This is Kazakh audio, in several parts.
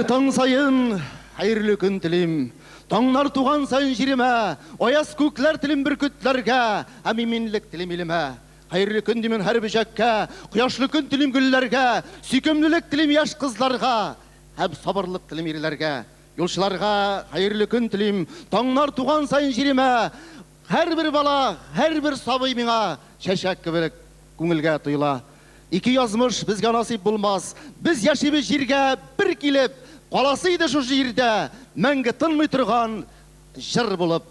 таң сайын хайырлы күн тілейм. Таңнар туған сайын жеріме, ояз көклер тілім бүркітлерге, әмеменлік тілім еліме. Хайырлы күн деймін әр бөжекке, құяшлы күн тілім гүллерге, сүйкімлілік тілім яш қызларға, әб сабырлық тілім ерлерге. Yolçularga hayırlı gün tileyim. Tağlar tuğan sayın jirime. Her bir bala, her bir sabıy mina şeşek gibi көңілге tuyula. İki yazmış bizge nasip bulmaz. Biz yaşayıp jirge bir kilip qalasıydı şu jirde. Мәңгі тынмай тұрған жыр болып.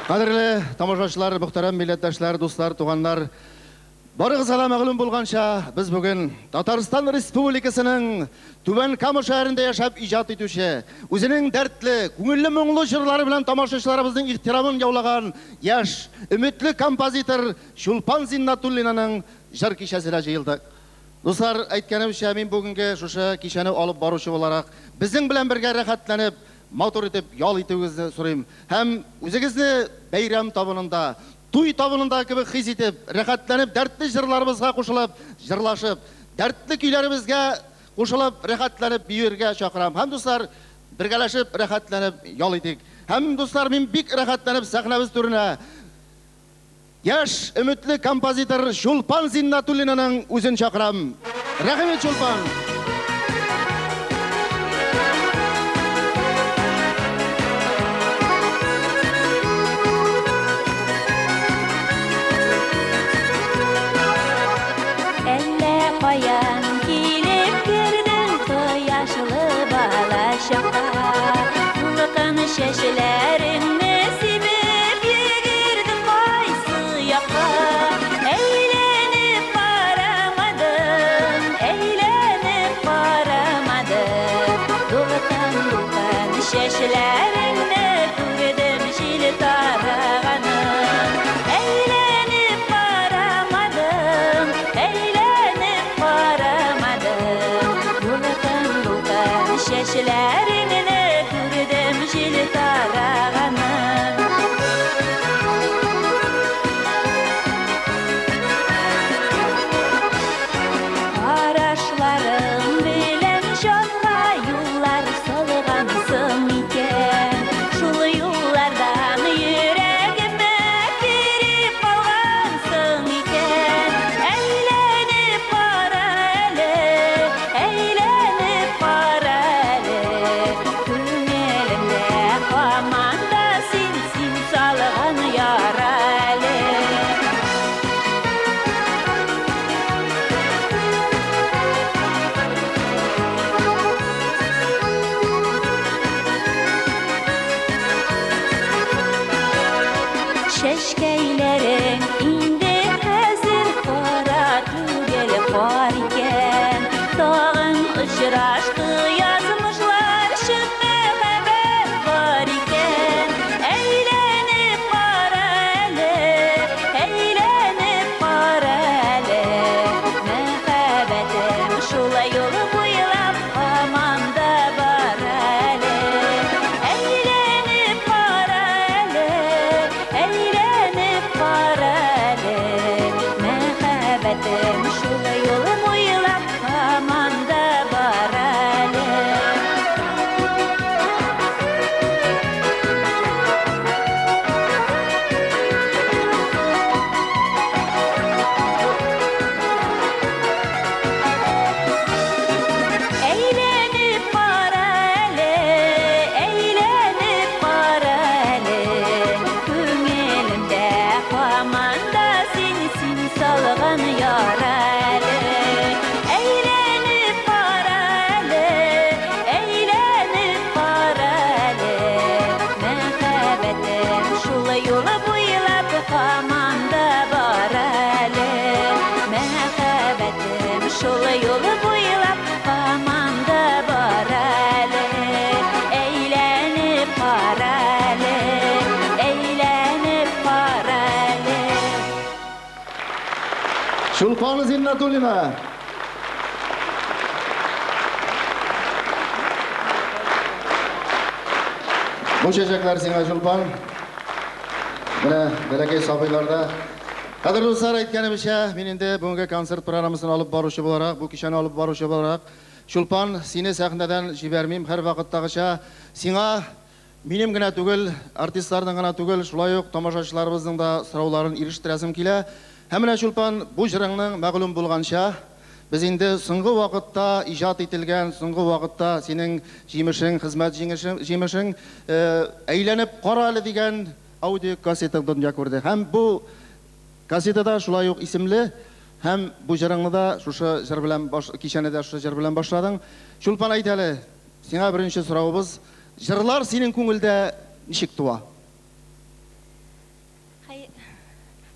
Қадірлі тамашашылар, мұхтарам милләттәшләр, достар, туғандар, барығызға мәғлүм болғанша, біз бүгін Татарстан Республикасының Түбән Кама шәһәрендә яшап иҗат итүче, үзенең дәртле, күңелле моңлы җырлары белән тамашачыларыбызның ихтирамын яулаган яшь, өметле композитор Чулпан Зиннатуллинаның җыр кичәсенә җыелдык. Достар, әйткәнемчә, мин бүгенге шушы кичәне алып баручы буларак, безнең белән бергә рәхәтләнеп, матур итеп ял итүегезне сорыйм. Һәм үзегезне бәйрәм табынында, туй табынында кебек хис итеп, рәхәтләнеп, дәртле җырларыбызга кушылып, җырлашып, дәртле көйләребезгә кушылып, рәхәтләнеп биергә чакырам. Һәм достар, бергәләшеп, рәхәтләнеп ял итик. Һәм достар, мин бик рәхәтләнеп сәхнәбез түренә яшь, өметле композитор Чулпан Зиннатуллинаның үзен чакырам. Рәхмәт, Чулпан. Әллә каян килеп кердең кояшлы бала чакка, булкан чәчләреңне сибеп йөгердең кайсы якка. Әйләнеп карамадым, булкан чәчләреңне күрдем җил тараганын. Әйләнеп карамадым, булкан чәчләреңне күрдем җил тараганын. Карашларың белән җанга юллар салгансың икән, шул юллардан йөрәгемә кирип калгансың икән. Әйләнеп кара әле, күңелемдә һаман да син салган яра әле. Чәчкәйләрең инде хәзер кара түгел кар икән. Тагын очрашты язмышлар, чын мәхәббәт бар икән. Әйләнеп кара әле, мәхәббәтем шулай юл буйлап һаман да бар әле. Әйләнеп кара әле, мәхәббәтем шулай юл буйлап һаман да бар әле. Әйләнеп кара әле, күңелемдә һаман да син салган яра әле. Әйләнеп кара әле, мәхәббәтем шулай юл буйлап һаман да бар әле. Мәхәббәтем шулай юл буйлап һаман да бар әле. Әйләнеп кара әле, Чулпан Зиннатуллина. Bu çiçekler sine Çulpan. Менә бәләкәй сабыйларда Qadrli do'stlar, aytganimcha, men endi bugungi konsert programmasini olib boruvchi bo'laroq, bu kechani olib boruvchi bo'laroq, Shulpon, seni sahnadan jibermeyim, har vaqtdagıcha sing'a menimgina tugul, artistlarning gina tugul, shulay uq tomoshachilarimizning da so'rovlarini erishtirasım kela. Hamma Shulpon, bu jiringning ma'lum bo'lgancha biz endi so'nggi vaqtda ijod etilgan, so'nggi vaqtda sening jimishing, xizmat jimishing aylanib qorali degan audio kasetani dunyoga ko'rdi. Ham bu kasetada shulay uq ismli hem bu jiringni da shusha jir bilan kechani da shusha jir bilan boshlading. Shulpon aytali, senga birinchi so'rovimiz, jirlar sening ko'ngilda nishik tuva?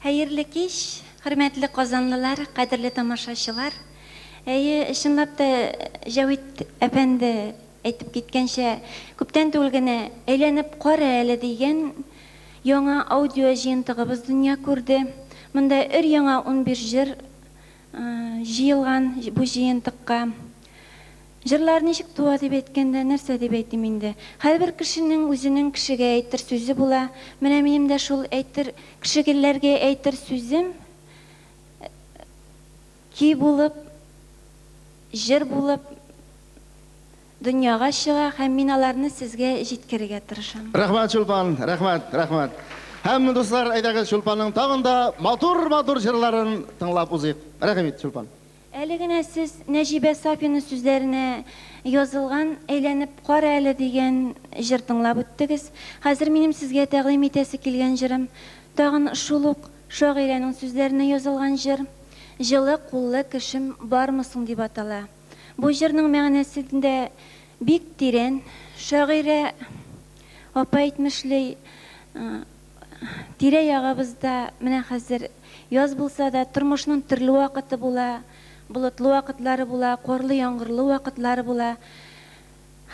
Hayırlı kech, hurmatli qozonlilar, qadrli tomoshachilar. Shunlab da Javit apandi aytib ketgancha, ko'pdan to'lgina aylanib qora ali degan yangi audio jiyintig'imiz dunyo ko'rdi. Bunda yangi 11 jir jiyilgan bu jiyintiqqa. Jirlar nishik tuva deb aytganda narsa deb aytdim endi. Har bir kishining o'zining kishiga aytir so'zi bo'la. Mana menim de shul aytir kishilarga aytir so'zim ki bo'lib, jir bo'lib dunyoga chiqa, ham men ularni sizga yetkazishga tirishaman. Rahmat Shulpon, rahmat. Hamma do'stlar aytgan Shulponning tag'inda motor jirlarini tinglab o'zik. Rahmat Shulpon. Әлегенә siz Нәҗибә Сафина сүзләренә язылган әйләнеп кара әле дигән җыр тыңлап үттегез. Хәзер минем сезгә тәкъдим итәсе килгән җырым тагын шул ук шагыйрәнең сүзләренә язылган җыр Җылы куллы кешем бармысың дип атала. Бу җырның мәгънәсендә бик тирән, шагыйрә апа әйтмешли тирә-ягыбызда менә хәзер яз булса да тормышның төрле вакыты була. Bulutlu vakitleri bula, qorlı yağmurlu vakitleri bula.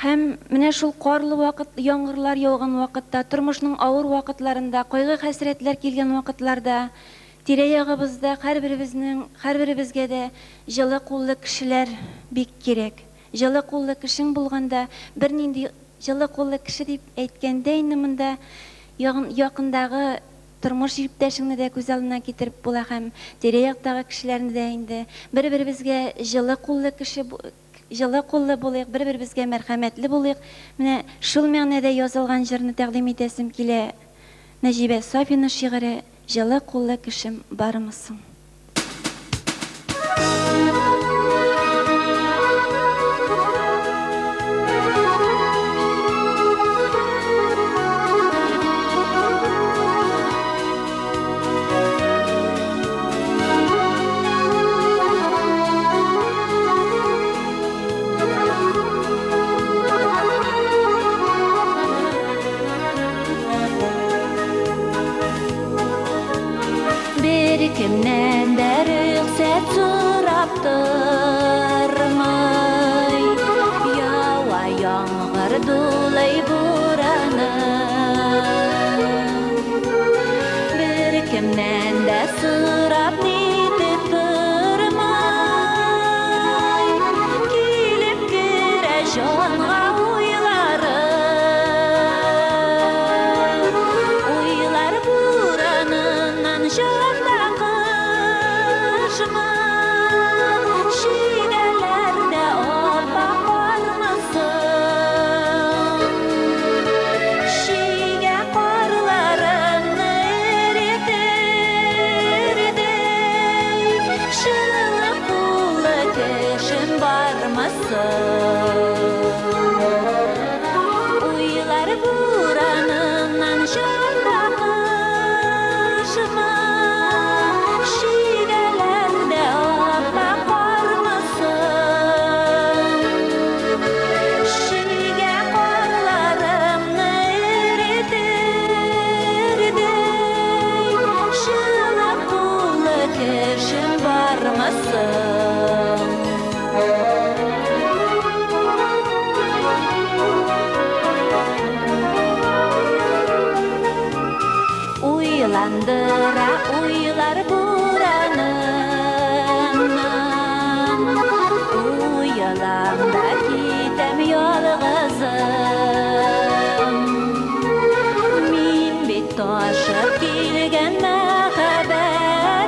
Hem менә шул qorlı vakit, yağmurlar yağgan vakitта, turmuşның авыр vakitlarında, кайгы хәсрәтләр килгән vakitlarda, тирә-ягыбызда һәр беребезгә дә җылы куллы кешеләр бик кирәк. Җылы куллы кешең булганда, бер нинди җылы куллы кеше дип әйткәндә инде монда якындагы Тормыш иптәшеңне дә күз алдына китереп була һәм тирә-яктагы кешеләрне дә инде бер-беребезгә җылы куллы булыйк, бер-беребезгә мәрхәмәтле булыйк. Менә шул мәгънәдә язылган җырны тәкъдим итәсем килә. Нәҗибә Сафина шигыре Җылы куллы кешем бармысың? Kimden de rüksek suraptırmay Yava yağmur dulay buranım Bir kimden de surap nitip durmay Kilip gire jonga Uylar buranından jonda Şidelerde opa parmasın Şige korlarını eritirdi Şılı pullu keşin barmasın Uylar buranından jonda kışma Uylandıra uylar buranından Uyalamda gitem yalgızım Min bit taşıp kilgen mehabet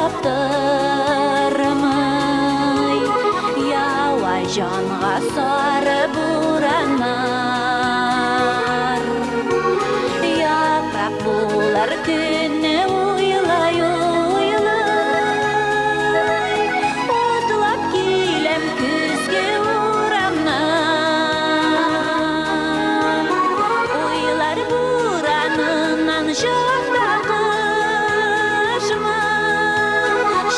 таптырмай, яуай жанға сары буранар. Япрақ болар күні уйлай, отылап келем күзге урамнан. Ойлар буранынан жапрақ ұшма,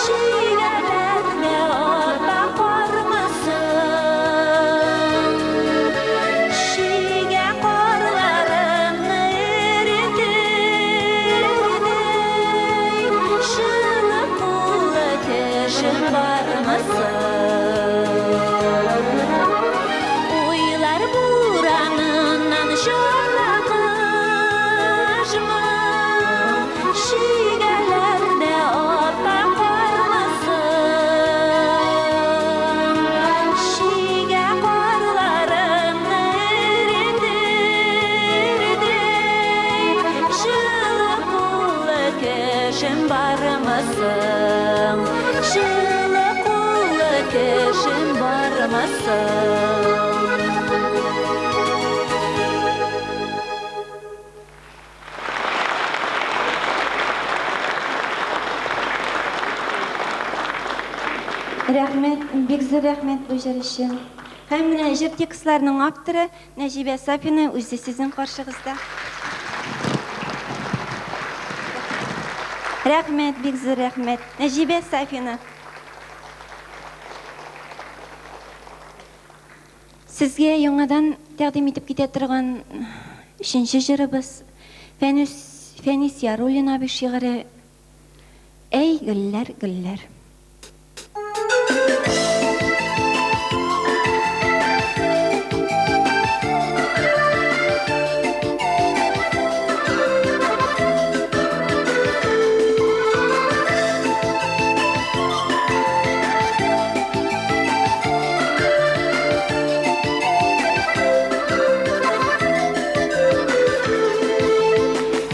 шегелерде ота қормасын. Шеге қорларымны еретедей, жылы құлы тешім бармасын. Ойлар буранынан жапрақ ұшма, шегелерде ота қормасын. Шеге қорларымны еретедей, жылы құлы тешім бармасын. Жылы құлы тешім бармасын. Рәхмәт, бик зур рәхмәт бу җыр өчен. Һәм менә җыр текстларының авторы Нәҗибә Сафина үзе сезнең каршыгызда. Рәхмәт, бик зур рәхмәт. Нәҗибә Сафина. Сезгә яңадан тәкъдим итеп китә торган 3нче җырыбыз Фәнис Яруллин абый шигыре «Әй гөлләр, гөлләр».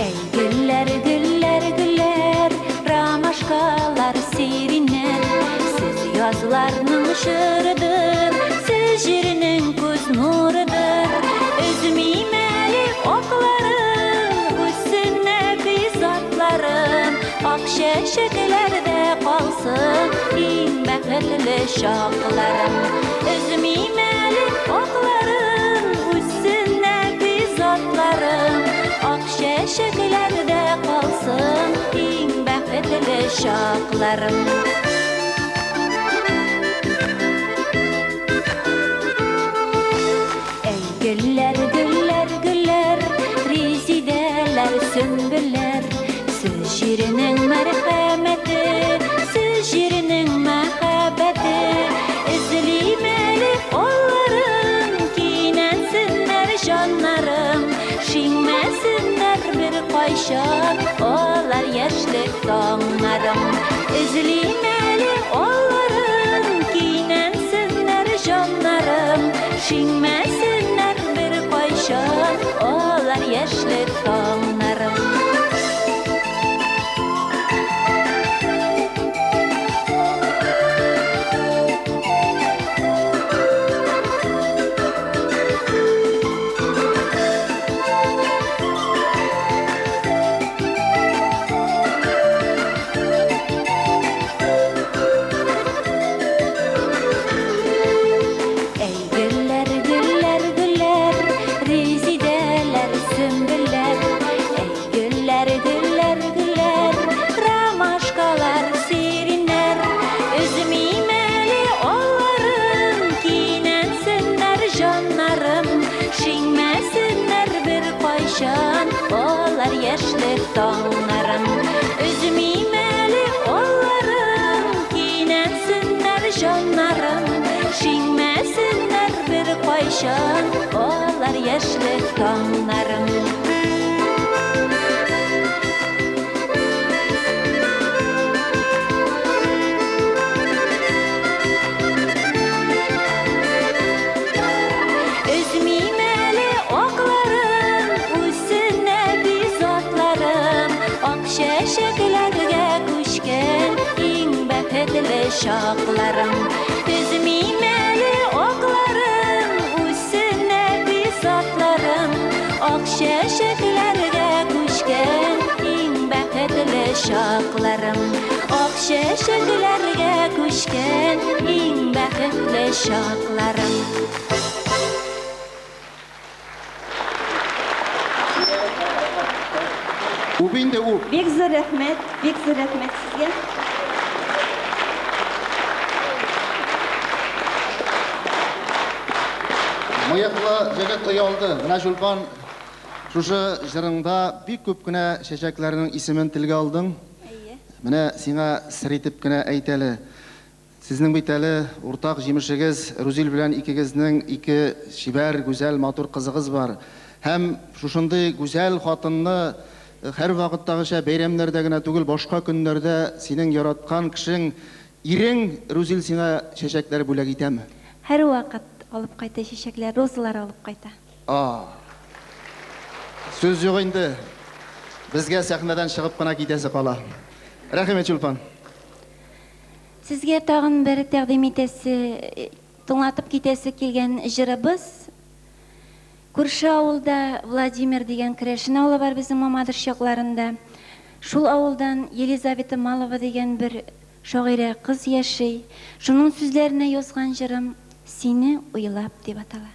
Ey güller, güller, güller, ромашкалар сиринер. Siz yazlarının ışırıdır, siz jirinin göz nurudur. Üzmeyim elif oklarım, üstüne bizatlarım. Ak şeşeklerde kalsın, en bəxtli şaqlarım. Üzmeyim elif oklarım, üstüne bizatlarım. Ak şeşeklerde kalsın, en bəxtli şaqlarım. Ey güller, güller, güller, rizideler, sümbüller. Siz jirinin merhameti, siz jirinin mehabbeti. İzlemeli onların, kinensinler canlarım. Şinmesinler bir kayşan, olar yaşlık dağlarım. İzlemeli onların, kinensinler canlarım. Şinmesinler bir kayşan, olar yaşlık dağlarım. Ey güller, güller, güller, rizideler, sümbüller. Ey güller, güller, güller, ромашкалар сиринер. Üzmeyimeli onların, kinensinler canlarım. Şinmesinler bir kayşan, olar yaşlık dağlarım. Üzmeyimeli onların, kinensinler canlarım. Şinmesinler bir kayşan, olar yaşlık dağlarım. Üzmeyimeli oklarım, üstüne bizatlarım. Ak şeşeklerge kuşken, şaklarım Üzmemeli oklarım Üstüne bisatlarım Ak şeşeklerge kuşken En bəxtli şaklarım Ak şeşeklerge kuşken En bəxtli şaklarım Ubinde u. Bek zo'r rahmat sizga. Мыйыклы жігіт ұялды. Мына Жулпан, шушы жырыңда бик көп кенә шәчәкләрнең исемен телгә алдың. Менә сиңа сер итеп кенә әйтәле. Сезнең бит әле уртак җимешегез Рузил белән икегезнең ике шибәр, гүзәл, матур кызыгыз бар. Һәм шушындый гүзәл хатынны һәр вакыттагыча бәйрәмнәрдә генә түгел, башка көннәрдә синең яраткан кешең ирең Рузил сиңа шәчәкләр бүләк итәме? Һәр вакыт алып кайта чәчәкләр, розалар алып кайта. Сөз юк инде. Безгә сәхнәдән чыгып кына китәсе кала. Рәхимәт Чулпан. Сезгә тагын бер тәкъдим итәсе, тыңлатып китәсе килгән җырыбыз. Күрше авылда Владимир дигән керәшен авылы бар безнең Мамадыш чакларында. Шул авылдан Елизавета Малова дигән бер шагыйрә кыз яши. Шуның сүзләренә язган җырым Сине уйлап дип атала.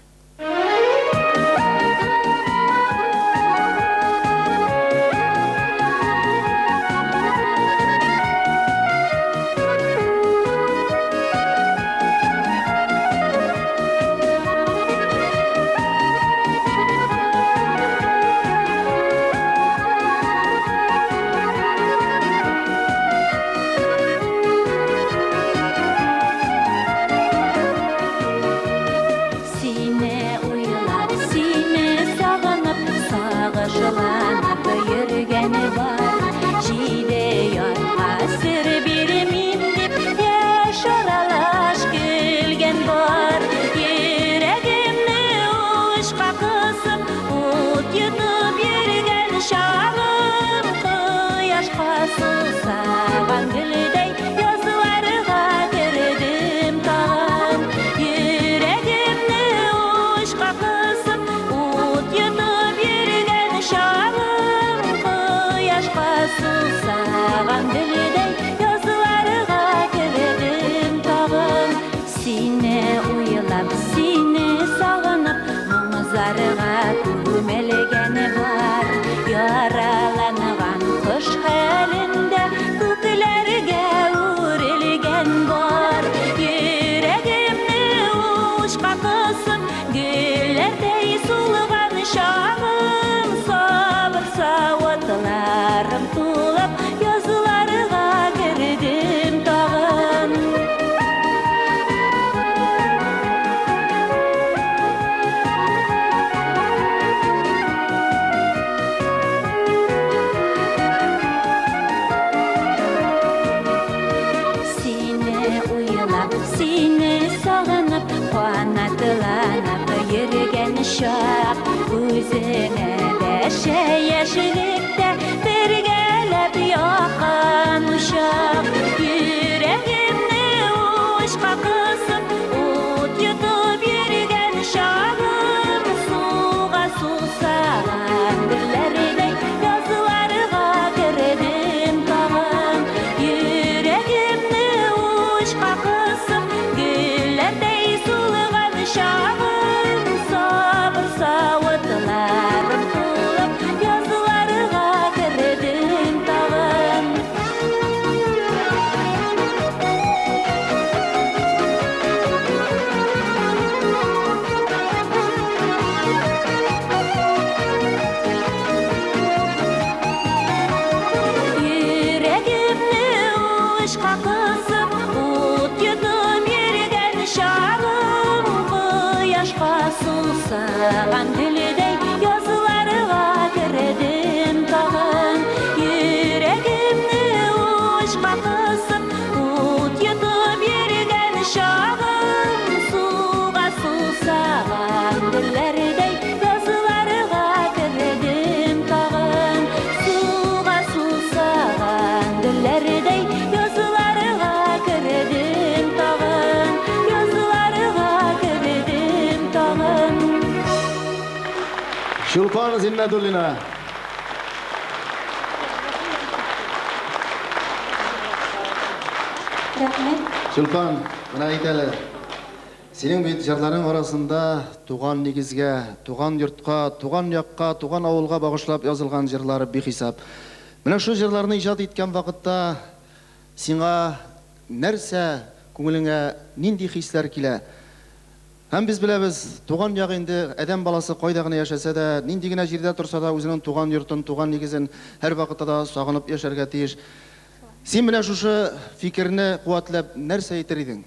Yazıları Шулпан Зиннатуллина. Рәхмәт. Шулпан, мына әйтәле. Сенің бит жырларың арасында туған негізге, туған йортқа, туған яққа, туған ауылға бағышлап язылған жырлары бихисап. Менә шу жырларны иҗат иткән вакытта сиңа нәрсә күңелеңә нинди хисләр килә? Һәм без беләбез, туган як инде адәм баласы кайда гына яшәсә дә, нинди генә җирдә торса да үзенең туган йортын, туган нигезен һәр вакытта да сагынып яшәргә тиеш. Син менә шушы фикерне куатлап нәрсә әйтер идең?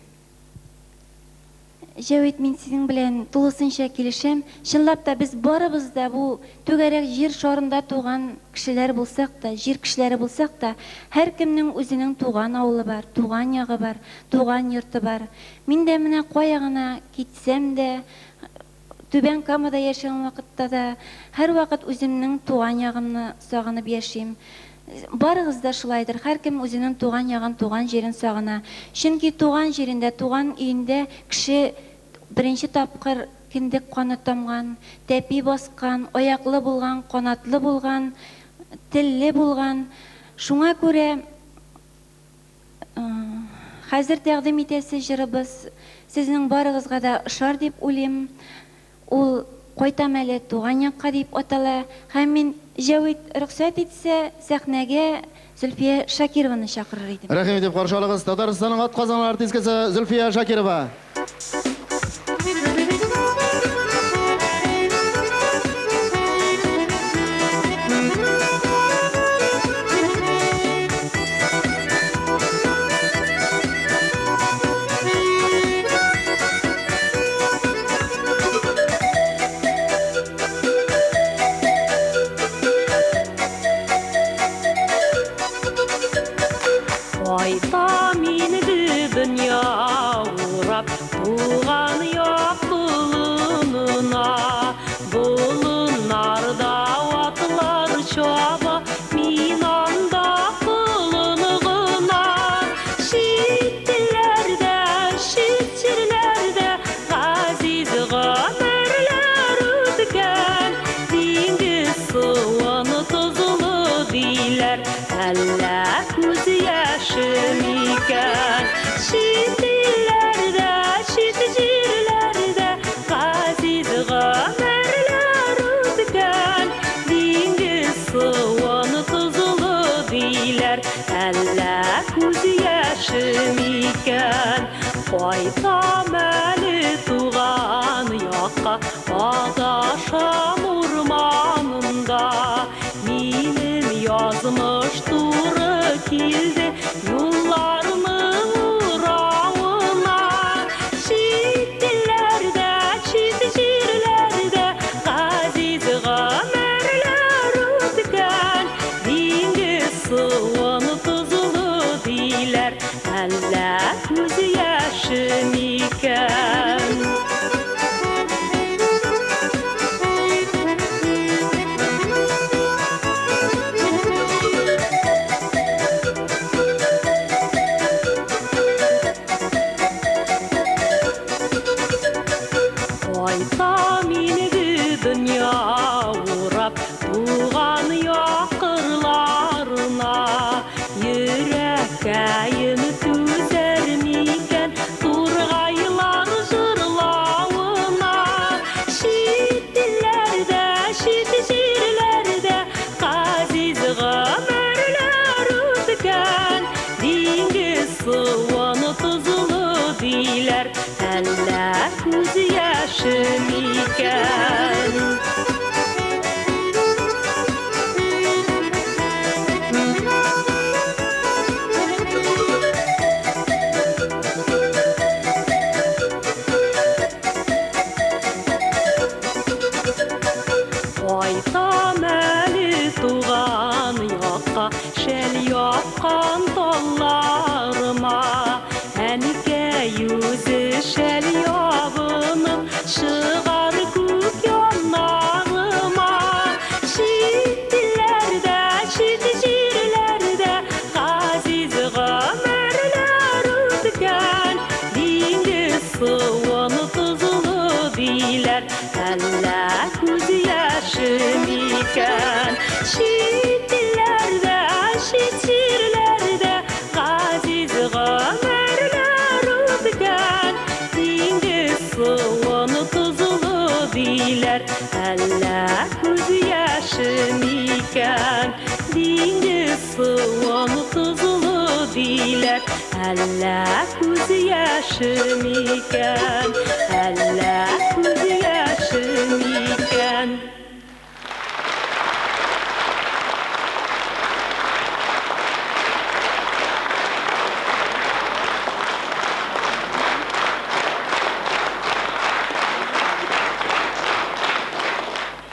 Җәвит, мин синең белән тулысынча килешәм. Чынлап та без барыбыз да бу түгәрәк җир шарында туган кешеләр булсак та, җир кешеләре булсак та, һәр кемнең үзенең туган авылы бар, туган ягы бар, туган йорты бар. Мин дә менә кая гына китсәм дә, Түбән Камада яшәгән вакытта да һәр вакыт үземнең туган ягымны сагынып яшим. Барыгыз да шулайдыр. Һәр кем үзенең туган ягын, туган җирен сагына. Чөнки туган җирендә, туган өендә кеше беренче тапкыр киндек каны тамган, тәпи баскан, аяклы булган, канатлы булган, телле булган. Шуңа күрә хәзер тәкъдим итәсе җырыбыз сезнең барыгызга да ошар дип уйлыйм. Ул кайтам әле туган якка дип атала. Һәм мин Җәвит рөхсәт итсә сәхнәгә Зөлфия Шакированы чакырыр идем. Рәхим итеп каршы алыгыз, Татарстанның атказан артисткасы Зөлфия Шакирова. Айта мине дөнья урап, туган як болынына. Болыннарда атлар чаба, мин анда кылыныгына. Читләрдә, чит җирләрдә газиз гомерләр үткән. Диңгез суыны тозлы диләр, әллә күз яшем икән. Чит илләрдә, чит җирләрдә газиз гомерләр үткән. Диңгез суыны тозлы диләр, әллә күз яшем икән. Кайтам әле туган якка, адашам урманында. Минем язмыш туры килде юлларның уравына. Чит илләрдә, чит җирләрдә газиз гомерләр үткән. Диңгез суыны тозлы диләр, әллә күз яшем икән. Айта мине дөнья урап, туган як кырларына. Йөрәккәем түзәр микән тургай eder Әллә күз яшым икән Әллә күз яшым икән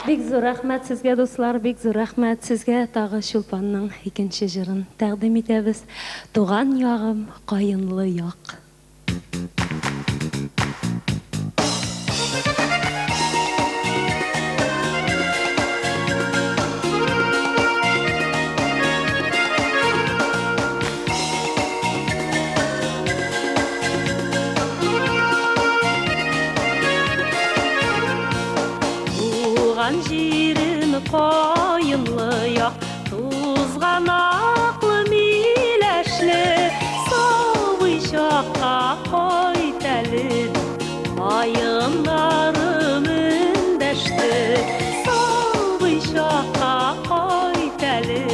Бик зур рәхмәт сезгә, дуслар, бик зур рәхмәт сезгә. Тагы Чулпанның икенче җырын тәкъдим итәбез. Туган ягым, каенлы як. Туган җирем каенлы як, тузганақлы миләшле, сабый чакка кайт әле, каеннарым өндәште, сабый чакка кайт әле,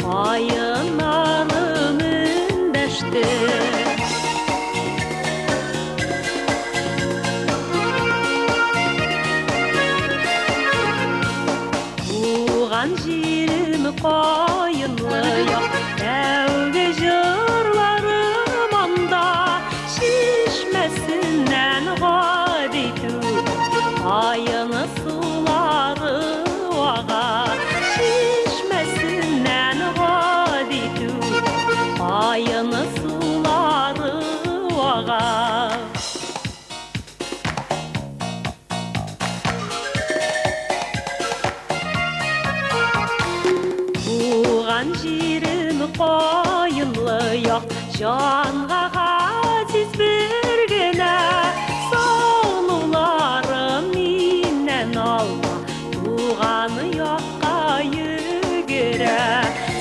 каеннарым өндәште. Җирем каенлы як, тәүге җырларым анда, чишмәсеннән гади түгел, каены сулары ага, чишмәсеннән гади түгел, каены сулары ага. Җирем каенлы як, җанга газиз бер генә, сануларым миннән алма, туган якка йөгерә.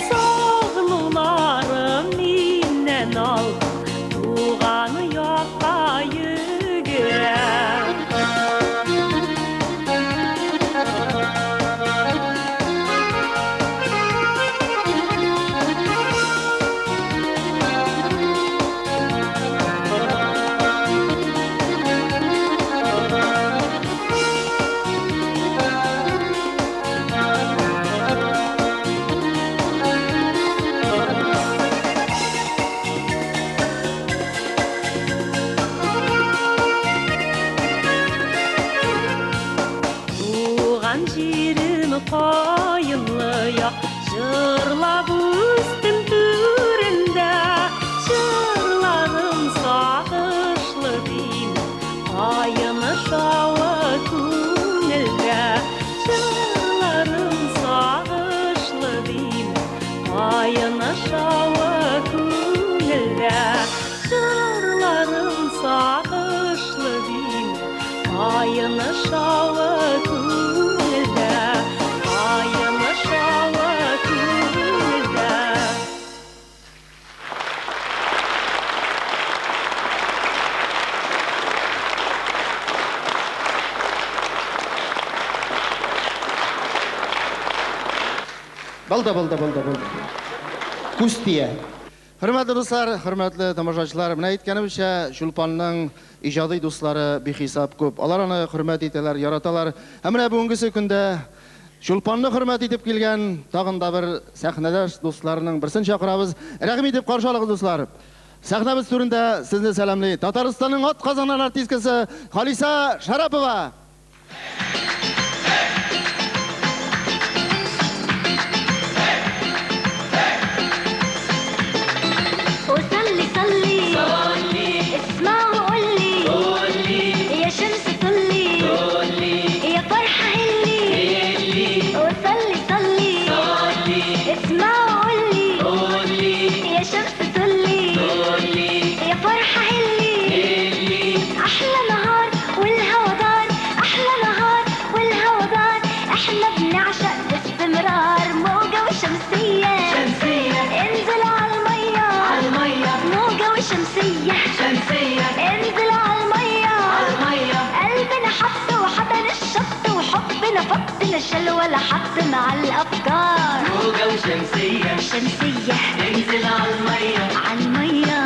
Сагнуларым миннән алма, туган якка йөгерә. Җирем каенлы як, җырлап үстем түрендә, җырларым сагышлы дим, каены шавы күңелдә, җырларым сагышлы дим, каены шавы күңелдә, җырларым сагышлы дим, каены шавы күңелдә. Булды. Күз тия. Hürmetli dostlar, hürmetli tamашачылар, менә әйткәнебезчә, Чулпанның иҗади дуслары бихисап күп. Алар аны хөрмәт итәләр, яраталар. Һәм менә бүгенге көндә Чулпанны хөрмәт итеп килгән тагын да бер сәхнәдәш дусларның берсен чакырабыз. Рәхим итеп каршы алыгыз, дуслар. Сәхнәбез түрендә сезне сәламлый Татарстанның атказанган артисткасы Халиса Шарапова. شمسية انزل عالمية قلبنا حط وحضن الشط وحبنا فقدنا شل ولا حط مع الأفكار موجة وشمسية شمسية انزل عالمية عالمية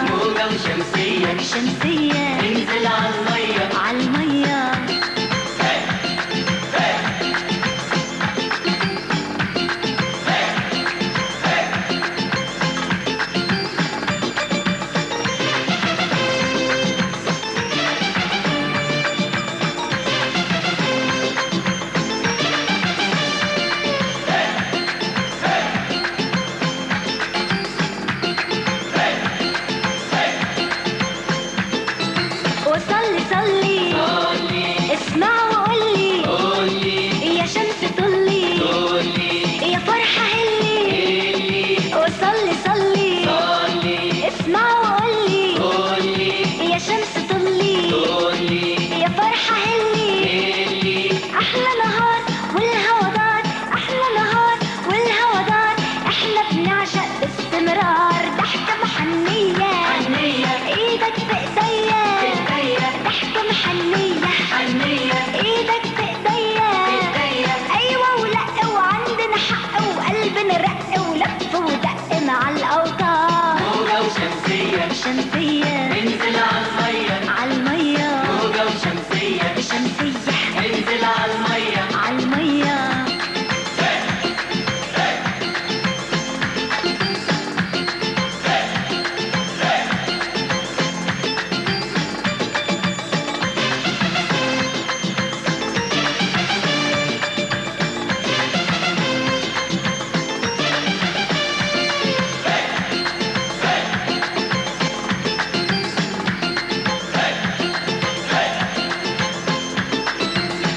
وصلي صلي اسمع وقولي يا شمس طلي يا فرحة هلي وصلي صلي اسمع وقولي يا شمس طلي يا فرحة هلي أحلى نهار والهوا دار أحلى نهار والهوا دار إحنا بنعشق باستمرار ضحكة محنية إيدك بإيديا ضحكة محنية إيدك بإيديا أيوة ولأ وعندنا حق وقلبنا رق ولف ودق مع الأوتار موجة وشمسية انزل عالمية موجة وشمسية انزل عالمية عالمية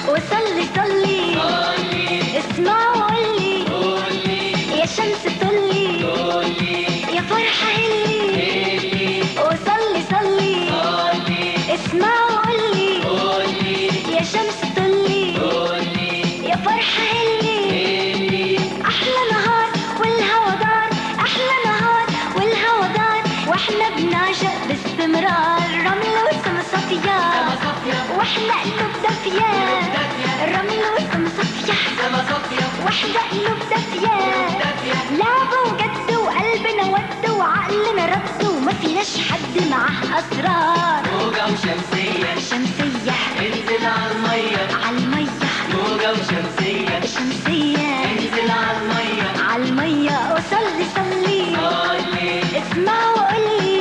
وصلي صلي اسمع وقولي يا شمس طلي يا فرحة هلي وصلي صلي اسمع وقولي يا شمس طلي يا فرحة هلي أحلى نهار والهوا دار أحلى نهار والهوا دار وإحنا بنعشق باستمرار رمل وسما صافية وإحنا قلوب دافية الرمل وسما صافية وإحنا قلوب دافية لعبة وجد وقلبنا ود وعقلنا رد وما فيناش حد معاه أسرار موجة وشمسية انزل عالمية موجة وشمسية انزل عالمية عالمية وصلي صلي اسمع وقولي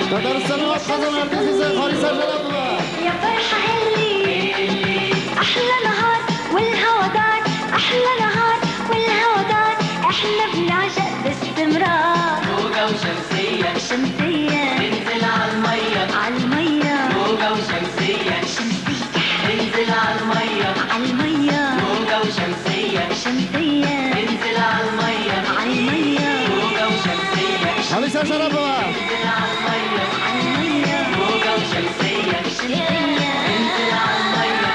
Tataristan Başkanı Merkezi'nde Halisa Şarapova. يا فرحة هلي أحلى نهار والهوا دار أحلى نهار والهوا دار إحنا بنعشق باستمرار موجة وشمسية انزل عالمية عالمية موجة وشمسية انزل عالمية عالمية موجة وشمسية انزل عالمية عالمية موجة وشمسية Halisa Şarapova. انزل عالمية عالمية موجة وشمسية انزل عالمية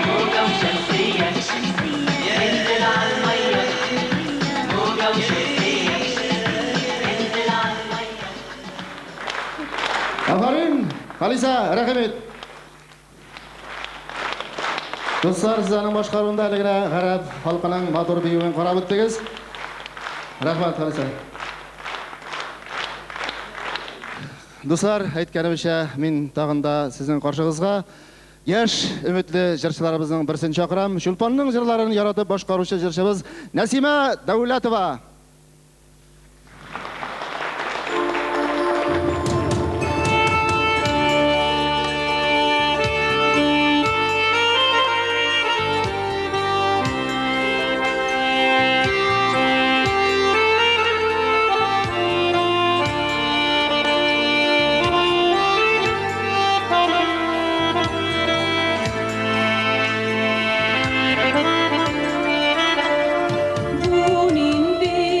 موجة وشمسية انزل عالمية موجة وشمسية انزل عالمية Aferin. Halisa, rahmet. Dostlar, sizlarning boshqaruvida haligina qarab, xalqining motor buyumin qarab o'tdingiz. Rahmat Halisa. Dostlar, aytganimcha, men tag'inda sizning qarshingizga yosh umidli jurchilarimizning birini chaqiram. Shulponning jurlarini yaratib boshqaruvchi jurchimiz Nasima Davlatova. Bunin bir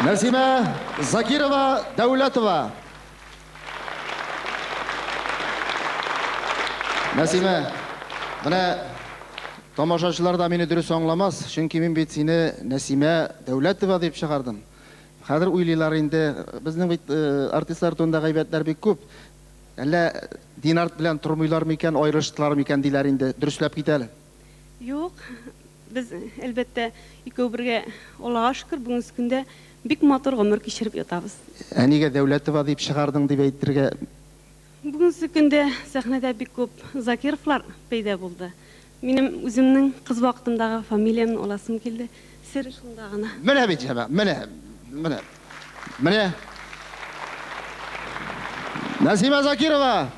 Насима Закирова Дәүләтова. Насима, менә тамашачылар да мине дөрес аңламас, чөнки мин бит сине Насима Дәүләтова дип чыгардым. Хәзер уйлыйлар инде, безнең бит артистлар турында гайбәтләр бик күп. Әллә Динарт белән тормыйлар микән, аерыштылар микән диләр инде, дөресләп кит әле. Юк, без әлбәттә икәү бергә Аллага шөкер бүгенге көндә бик матур гомер кичереп ятабыз. Нигә Дәүләтова дип чыгардың дип әйтергә? Бүгенге көндә сәхнәдә бик күп Закировлар пәйда булды. Минем үземнең кыз вакытымдагы фамилиямны аласым килде. Сер шунда гына. Менә бит җәмә, менә. Насима Закирова.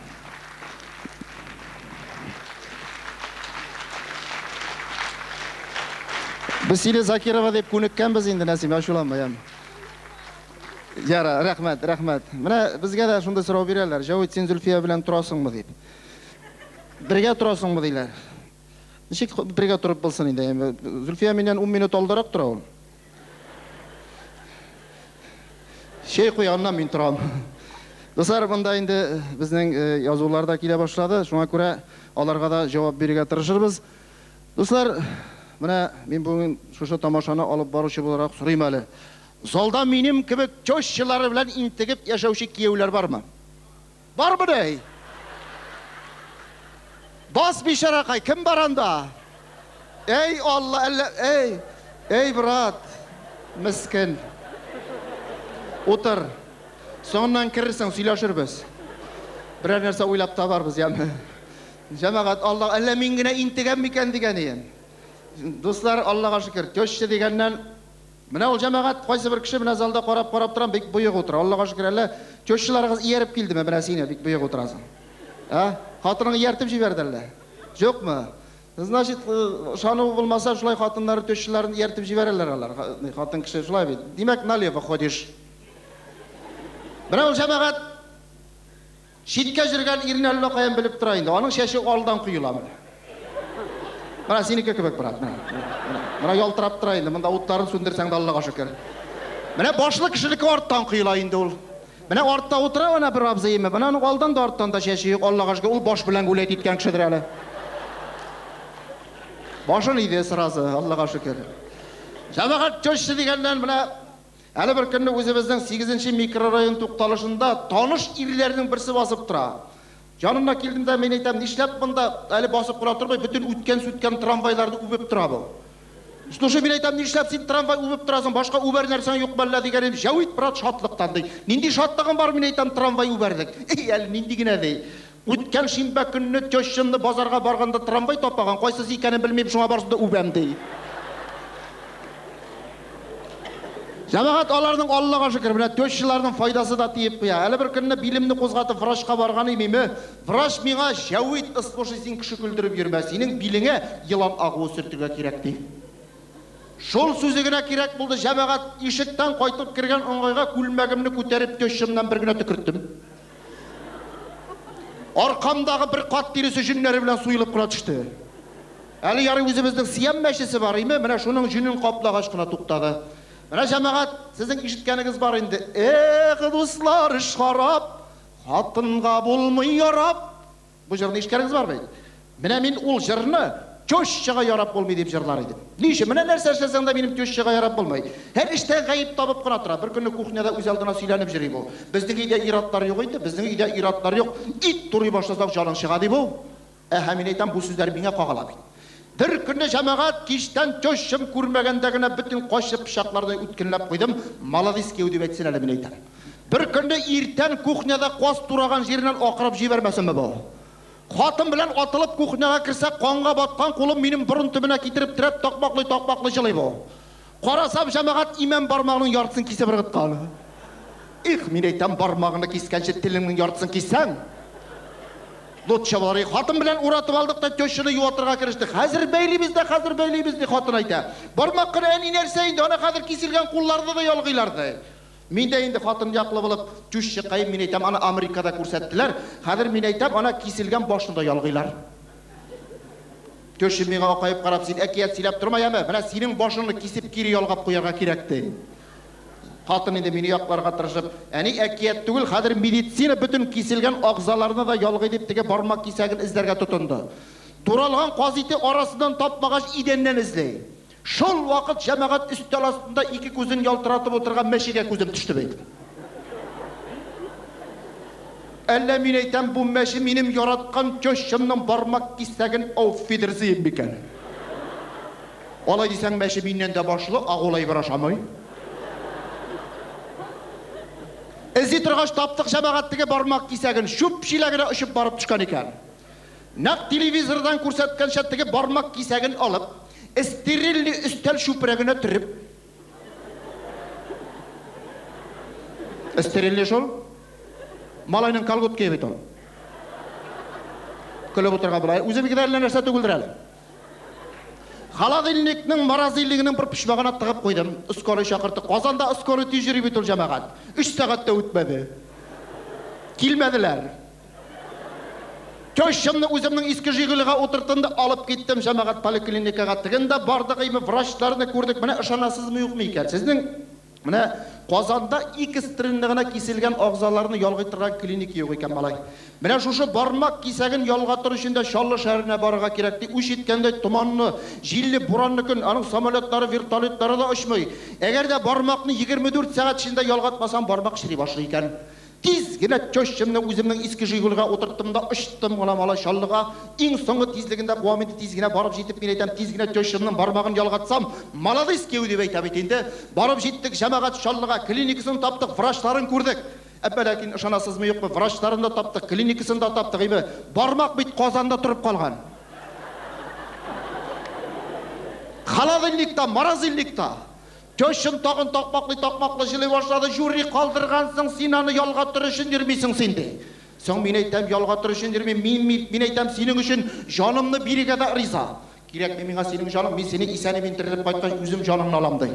Biz сине Закирова дип күнеккәнбез инде, Насима, шуламы? Яра, рәхмәт. Менә безгә дә шунда сорау бирәләр. Җавит, син Зөлфия белән торасыңмы дип. Бергә торасыңмы диләр. Ничек бергә торып булсын инде? Зөлфия миннән 10 минут алдарак тора ул. Шей куяннан мин торам. Достар, монда инде безнең язуларда килә башлады. Шуңа күрә аларга да җавап бирергә тырышырбыз. Достар, менә мин бүген шушы тамашаны алып баручы буларак сорыйм әле. Залда минем кебек чошчылары белән интегеп яшәүче кияүләр бармы? Бармы дей? Бас бишаракай, кем бар анда? Эй, Алла, эй, брат, мискин. Утыр. Соңыннан кирерсең, сөйләшербез. Берәр нәрсә уйлап табарбыз, яме. Җәмәгать, Алла, әллә мин генә интегәм микән дигән идем. Дуслар, Аллага шөкер, чошчы дигәннән менә ул җәмәгать кайсы бер кеше менә залда карап торам, бик буйык утыра. Аллага шөкер, әллә чошчыларыгыз ияреп килдеме? Менә сине бик буйык утырасың. Хатының ияртеп җибәрделәр. Юкмы? Значит, шану булмаса, шулай хатыннары чошчыларын ияртеп җибәрәләр алар. Хатын кеше шулай бит. Димәк, налево ходишь. Менә ул җәмәгать шиткә җиргән ирне әллә каян белеп тора инде. Аның шәше алдан куела менә. Менә синеке кебек брат. Менә ялтырап тора инде. Монда утларын сүндерсәң дә Аллага шөкер. Менә башлы кешелекке арттан куела инде ул. Менә артта утыра, менә бер абзыйме. Менә аның алдан да арттан да шәше юк. Аллага шөкер, ул баш белән гүләт иткән кешедер әле. Башын иде сразу, Аллага шөкер. Җәмәгать чошчы дигәннән менә әле бер көнне үзебезнең 8нче микрорайон тукталышында таныш ирләрнең берсе басып тора. Җанымна килдем дә мен әйтәм, нишләп монда әле басып кура тормый, бөтен үткән трамвайларны үбеп тора бу. Слушай, мен әйтәм, нишләп син трамвай үбеп торасың, башка үбәр нәрсәң юк бәллә дигәнем. Җавит брат шатлыктан ди. Нинди шатлыгым бар, мен әйтәм, трамвай үбәрдек. Әле нинди генә ди. Үткән шимбә көнне чошчымны базарга барганда трамвай тапаган, кайсысы икәнен белмим, шуңа барсында үбәм ди. Җәмәгать, аларның Аллага шөкер, менә чошчыларның файдасы да тиеп куя. Әле бер көнне билемне кузгатып врачка барган идем. Врач миңа Җавит, ысбошы син кеше күлдереп йөрмә, синең билеңә йылан агуы сөртергә кирәк ди. Шул сүзе генә кирәк булды. Җәмәгать, ишектән кайтып кергән аңгайга күлмәгемне күтәреп чошчымнан бер генә төкерттем. Аркамдагы бер кат тиресе җүннәре белән суелып кына төште. Әле ярый үзебезнең Сиям мәчесе бар име, менә шуның җүнен каплагач кына туктады. Менә җәмәгать, сезнең ишеткәнегез бар инде. Эх, дуслар, шарап, хатынга булмый ярап. Бу җырны ишеткәнегез бармы? Менә мин ул җырны чошчыга ярап булмый дип җырлар идем. Нишле? Менә нәрсә эшләсәң дә минем чошчыга ярап булмый. Һәр эштән гаип табып кына тора. Бер көнне кухняда үз алдына сөйләнеп йөри бу. Безнең өйдә иратлар юк иде, безнең өйдә иратлар юк. Ит турый башласак җаның чыга ди бу. Мин әйтәм, бу сүзләр миңа кагыла бит. Бер көнне җәмәгать кичтән чошчым күрмәгәндә генә бөтен кашып пычакларны үткенләп куйдым. Молодец кияү дип әйтсен әле, мин әйтәм. Бер көнне иртән кухняда каз тураган җиреннән акырып җибәрмәсенме бу? Хатын белән атылып кухняга кирсә, канга баткан кулым минем борын төбенә китереп терәп такмаклый җылый бу. Карасам, җәмәгать имән бармагының яртысын кисеп ыргыткан. Мин әйтәм, бармагыңны кискәнче телеңнең яртысын киссәң. Лутчалары хатын белән уратып алдык та чошчыны юатырга керештек. Хәзер бәйлибез ди, хатын әйтә. Бармак кына әни нәрсә инде, аны хәзер киселгән кулларны да ялгыйлар ди. Мин дә инде хатын яклы булып, чушчы кайым, мин әйтәм, аны Америкада күрсәттеләр. Хәзер мин әйтәм, аны киселгән башны да ялгыйлар. Чушчы миңа акайып карап, син әкият сөйләп тормаяме? Менә синең башыңны кисеп кире ялгап куярга кирәк ди. Хатын инде мине якларга тырышып, әни әкият түгел, хәзер медицина бүтән киселгән агзаларны да ялгый дип теге бармак кисәген эзләргә тотынды. Туралган казыйты арасыннан тапмагач идәннән эзләй. Шул вакыт җәмәгать өстәл астында ике күзен ялтыратып утырган мәшигә күзем төште бит. Әллә мин әйтәм, бу мәши минем яраткан көчемнең бармак кисәген ауфидерзем бикән. Алай дисәң мәши миннән дә башлы, агулай бер ашамый. Эзи торгач таптык җәмәгатьтәге бармак кисәген шуп шиләгенә очып барып төшкән икән. Нәкъ телевизордан күрсәткәнчә теге бармак кисәген алып, стерильный өстәл шүпрәгенә төреп. Стерильный шул? Малайның колготки бит ул. Көлеп утырган булай, үзе бик дә нәрсә түгелдер әле. Холодильникның морозильлигенең бер пишмагына тыгып куйдым. Скорый чакыртты. Казанда скорый тижри бит ул җәмәгать. 3 сәгатьтә үтмәде. Килмәделәр. Көчемне үземнең иске җигылыга утыртында алып киттем җәмәгать поликлиникага. Тегендә бардык, врачларны күрдек. Менә ышанасызмы юкмы икән? Сезнең менә Казанда 2 стриннигына киселгән агзаларны ялгый торган клиник юк икән, малай. Менә шушы бармак кисәген ялгатыр өчен дә Шаллы шәһәренә барырга кирәк ди. Үч иткәндә томанны, җилле, буранны көн, аның самолетлары, вертолетлары да очмый. Әгәр дә бармакны 24 сәгать эчендә ялгатмасам, бармак шири башлый икән. Тиз генә чөчемне үземнең иске җигылга утырттым да очтым гына малай Шаллыга. Иң соңгы тизлегендә куамын тиз генә барып җитеп, мин әйтәм, тиз генә чөчемнең бармагын ялгатсам, молодец кеү дип әйтә бит инде. Барып җиттек җәмәгать Шаллыга, клиникасын таптык, врачларын күрдек. Ләкин ышанасызмы юкмы, врачларын да таптык, клиникасын да таптык. Бармак бит Казанда турып калган. Холодильникта, морозильникта. Көчем тагын такмаклы җылый башлады. Жюри калдыргансың, син аны ялгатыр өчен йөрмисең син ди. Соң мин әйтәм, ялгатыр өчен йөрмим. Мин әйтәм, синең өчен җанымны бирергә дә риза. Кирәкме миңа синең җаның? Мин сине исәнеп интернет кайткач үзем җаныңны алам ди.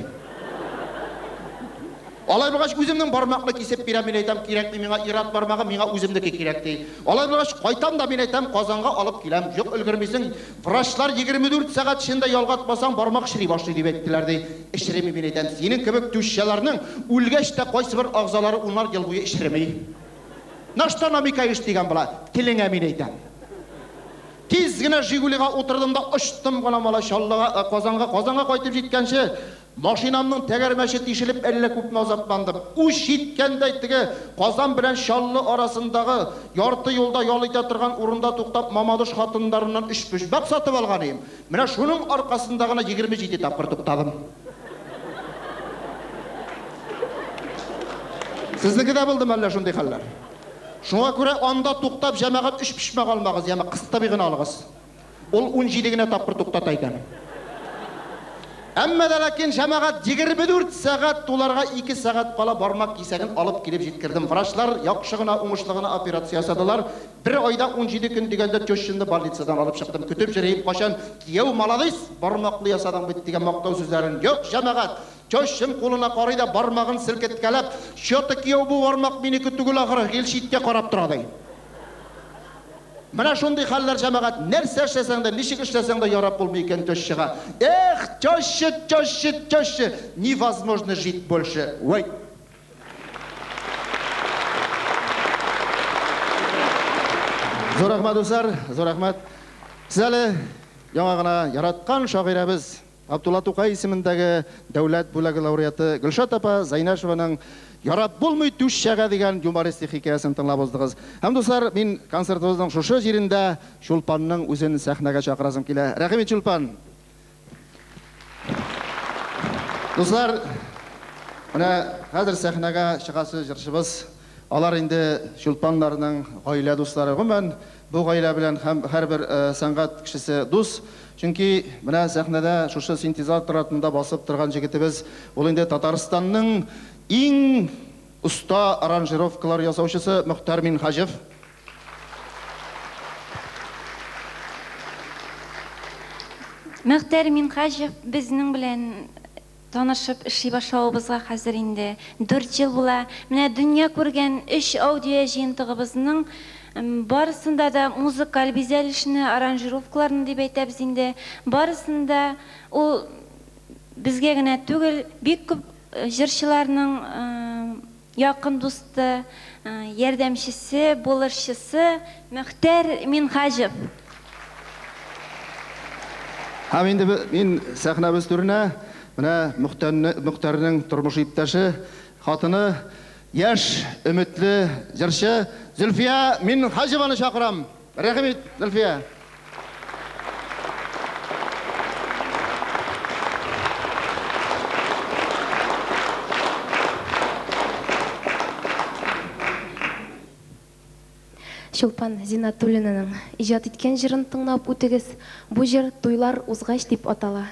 Алай булгач үземнең бармакны кисеп бирәм, мин әйтәм, кирәкме миңа ират бармагы, миңа үземнеке кирәк ди. Алай булгач кайтам да мин әйтәм, Казанга алып киләм. Юк, өлгермисең. Врачлар 24 сәгать эчендә ялгатмасаң, бармак шири башлый дип әйттеләр ди. Эшереме мин әйтәм, синең кебек түшчәләрнең үлгәч тә кайсы бер агзалары унар ел буе эшереме. Наштана микаеш дигән була. Тилеңә мин әйтәм. Тиз генә Жигулига утырдым да очтым гына малай Шаллыга, Казанга кайтып җиткәнче машинамның тәгәрмәче тишелеп әллә күпме азапландым. Үч җиткәндә теге Казан белән Шаллы арасындагы ярты юлда ял итә торган урында туктап Мамадыш хатыннарыннан 3 пешбак сатып алган идем. Менә шуның аркасында гына 27 тапкыр туктадым. Сезнеке дә булдымы әллә шундый хәлләр? Шуңа күрә анда туктап җәмәгать 3 пешмәк алмагыз, яме кыстабы гына алыгыз. Ул 17 генә тапкыр туктата икән. Әмма дә ләкин җәмәгать 24 сәгать туларга 2 сәгать кала бармак кисәген алып килеп җиткердем. Врачлар яхшы гына уңышлы гына операция ясадылар. Бер айда 17 көн дигәндә төшчемне больницадан алып чыктым. Көтеп җөрәйеп качан кияү молодец бармаклы ясадан бит дигән мактау сүзләрен. Юк, җәмәгать Чөчем кулына карый да бармагын селкеткәләп, "Шоты кияү бу бармак минеке түгел ахыры, ел читкә карап тора" ди. Менә шундый хәлләр җәмәгать, нәрсә эшләсәң дә, ничек эшләсәң дә ярап булмый икән төшчегә. Эх, төшче, невозможно жить больше. Ой. Зур рәхмәт дуслар, зур рәхмәт. Сез әле яңа гына яраткан шагыйрәбез Абдулла Тукай исемендәге дәүләт бүләге лауреаты Гөлшат апа Зайнашеваның "Ярап булмый түшчәгә" дигән юмористик хикәясен тыңлап уздыгыз. Һәм дуслар, мин концертыбызның шушы җирендә Чулпанның үзен сәхнәгә чакырасым килә. Рәхим Чулпан. Дуслар, менә хәзер сәхнәгә чыгасы җырчыбыз, алар инде Чулпаннарның гаилә дуслары. Гомумән, бу гаилә белән һәрбер сәнгать кешесе дус. Чөнки менә сәхнәдә шушы синтезатор артында басып торган җегетебез, ул инде Татарстанның иң уста аранжировкалар ясаучысы Мөхтәр Минхаҗев. Мөхтәр Минхаҗев безнең белән танышып эшли башлавыбызга хәзер инде 4 ел була. Менә дөнья күргән 3 аудио җыентыгыбызның барысында да музыкаль бизәлешне, аранжировкаларны дип әйтәбез инде. Барысында ул безгә генә түгел, бик күп җырчыларның якын дусты, ярдәмчесе, булышчысы Мөхтәр Минхаҗев. Һәм инде мин сәхнәбез түренә менә Мөхтәрнең тормыш иптәше, хатыны, яшь, өметле җырчы Зөлфия Минхаҗеваны чакырам. Рәхмәт, Зөлфия. Шулпан Зинатуллинаның иҗат иткән җырын тыңлап үтегез. Бу җыр туйлар узгач дип атала.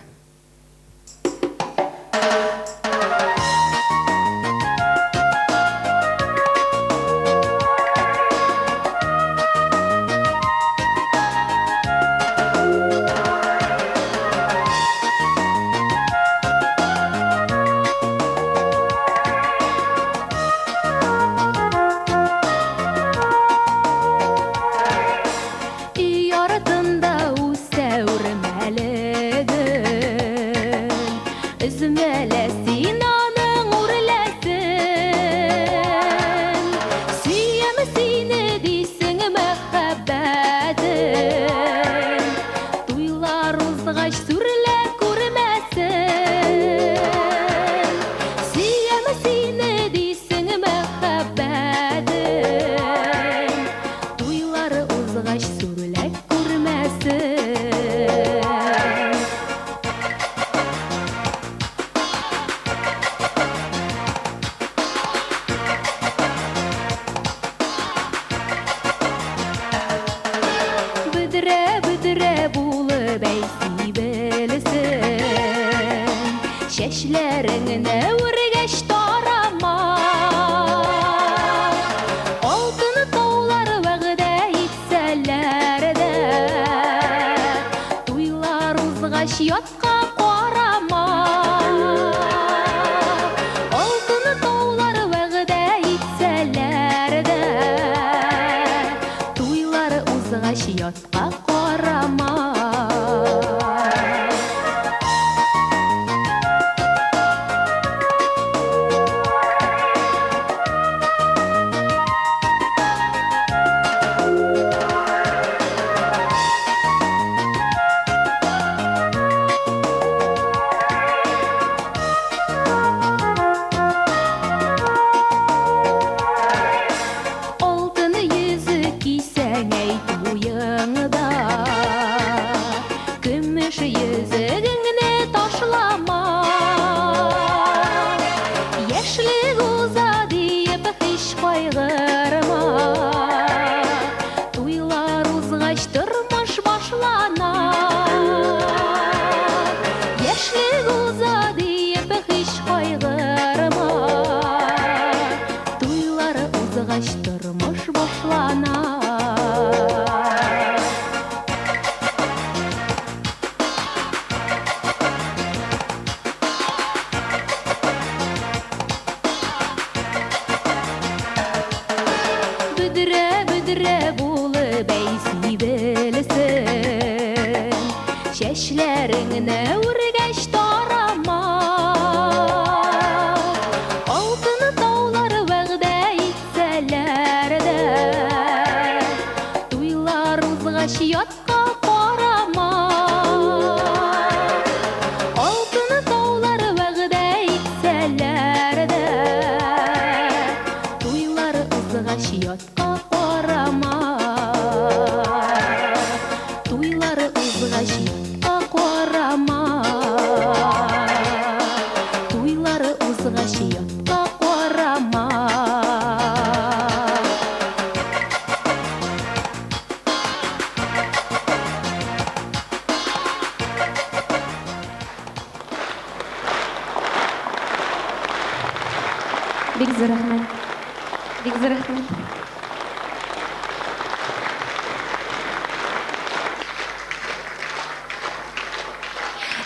Бик зур рәхмәт.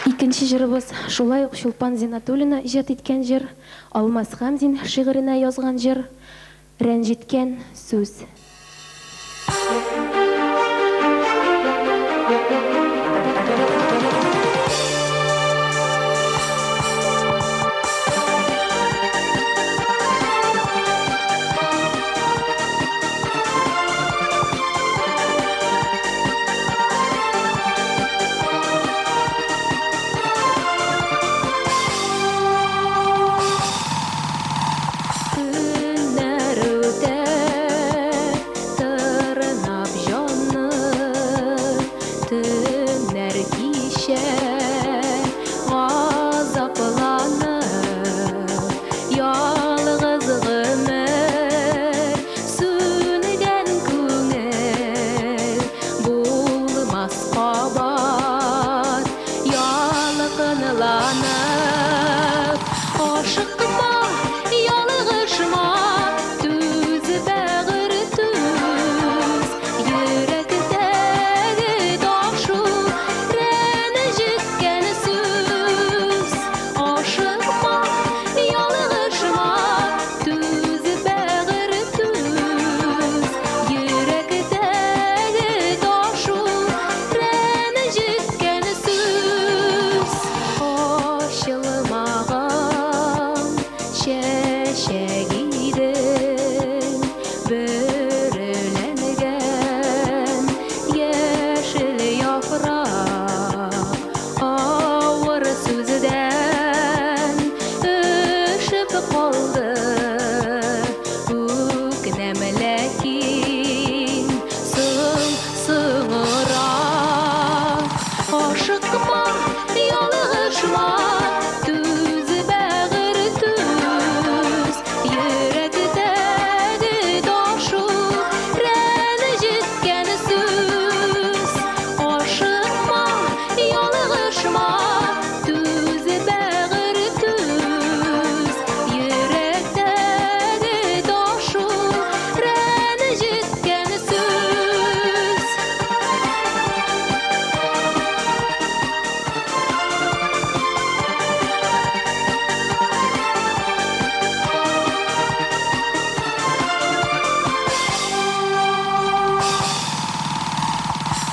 Икенче җырыбыз шулай ук Шулпан Зинатуллина иҗат иткән җыр, Алмаз Хәмзин шигыренә язган җыр, Рәнҗеткән сүз. çeşegiden börülengen yeşil yaprak ağır sözden üşüp kaldı uknemlekin sığıra aşıkma yalışma düz bağır düz yürekteki taşı rencitken söz aşıkma yalışma düz bağır düz yürekteki taşı rencitken söz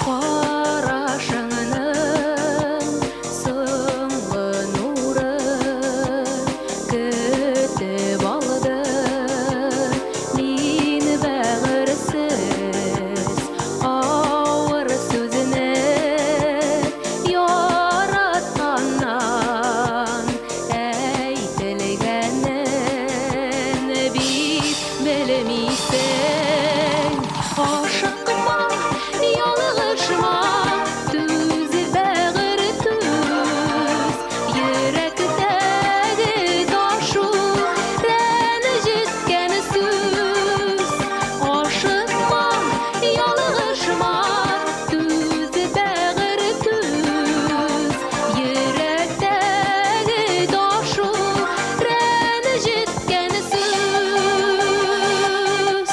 Qarашыңның соңғы нуры күтіп алды мені бәғірсіз ауыр сөзіні яратқаннан әйтілгенін бит білмейсің ашықма yalışma düz bağır düz yürekteki taşı rencitken söz aşıkma yalışma düz bağır düz yürekteki taşı rencitken söz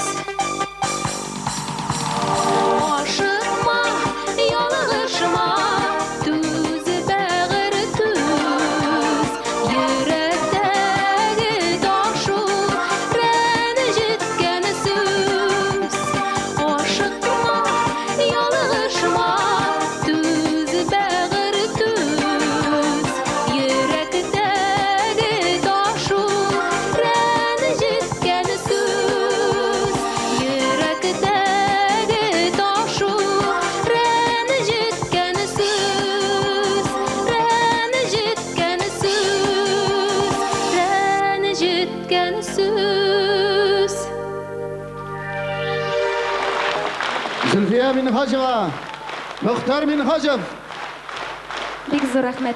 aşıkma yalışma düz bağır düz yürekteki taşı rencitken söz aşıkma yalışma düz bağır düz yürekteki taşı rencitken söz yürekteki taşı rencitken söz rencitken söz rencitken söz Zülfiye Minhajeva, Muhtar Minhajev. Bek zo'r rahmat.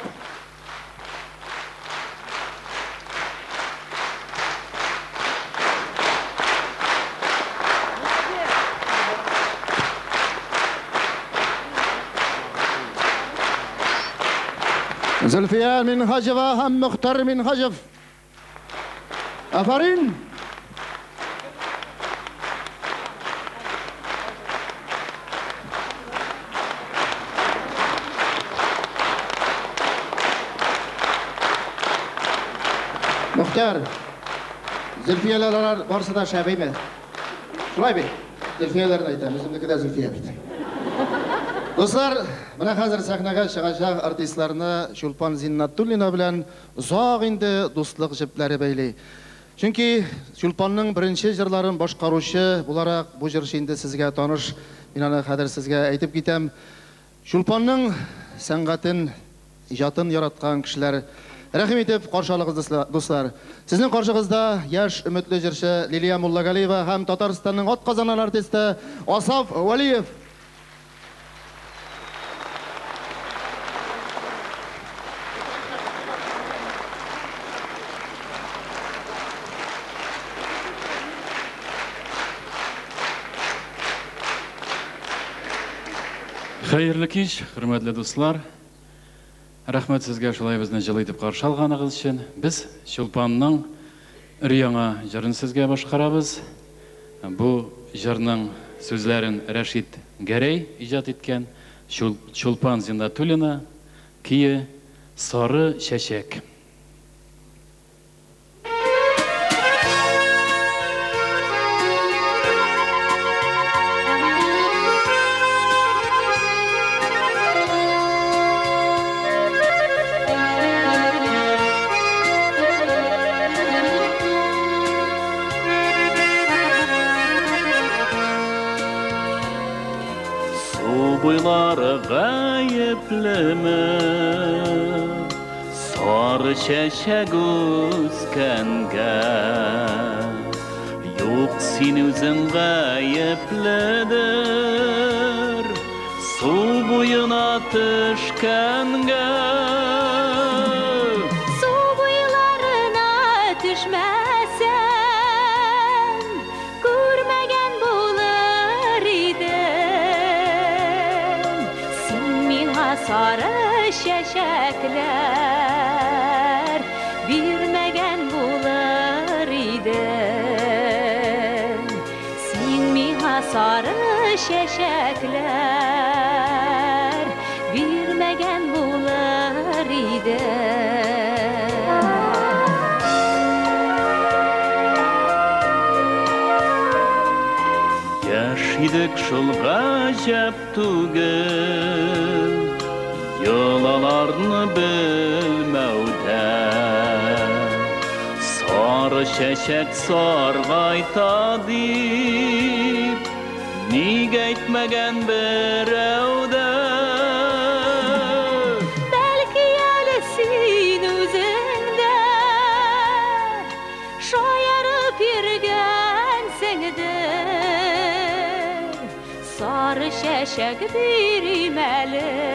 Zülfiye Minhajeva hem Muhtar Minhajev. Aferin. Muhtar, Zülfiyeler varsa şey mi? Şulay bey, Zülfiyelerni aytamiz, bizimki de Zülfiye bey. Dostlar, mana hozir sahnaga chiqajak artistlarni Shulpon Zinnatullina bilan uzoq endi do'stlik jiplari bayli. Chunki Shulponning birinchi jirlarini boshqaruvchi bo'laroq bu jir endi sizga tanish, men uni hozir sizga aytib ketam. Shulponning san'atin, ijodini yaratgan kishilar rahim etib qarshi olasiz do'stlar. Sizning qarshingizda yosh umidli jirchi Liliya Mullagaliyeva ham Tataristonning ot qozonan artisti Osof Valiyev. Xayrli kech, hurmatli do'stlar. Rahmat sizga shulay bizni jilay deb qarshi olganingiz uchun. Biz Shulponning Riyanga jirini sizga boshqaramiz. Bu jirning so'zlarini Rashid Garay ijod etgan Shulpon Zinnatullina kiyi Sori Shashak. boylары gayepleme Sarı çeşek üskenge Yok sin üzün gayepledir Su buyuna tışkenge Su buyularına düşmesen Görmegen bulur idim Sen mina sarı şeşekler Bilmegen bulur idim Sen mina sarı şeşekler Bilmegen bulur idim Yaşidik şol gajap tugel Yolalarını bilmevde Sarı şeşek sargayta deyip Niga etmegen berevde Belki yalesin üzünde Şoyarıp yürgen senidir Sarı şeşek birimeli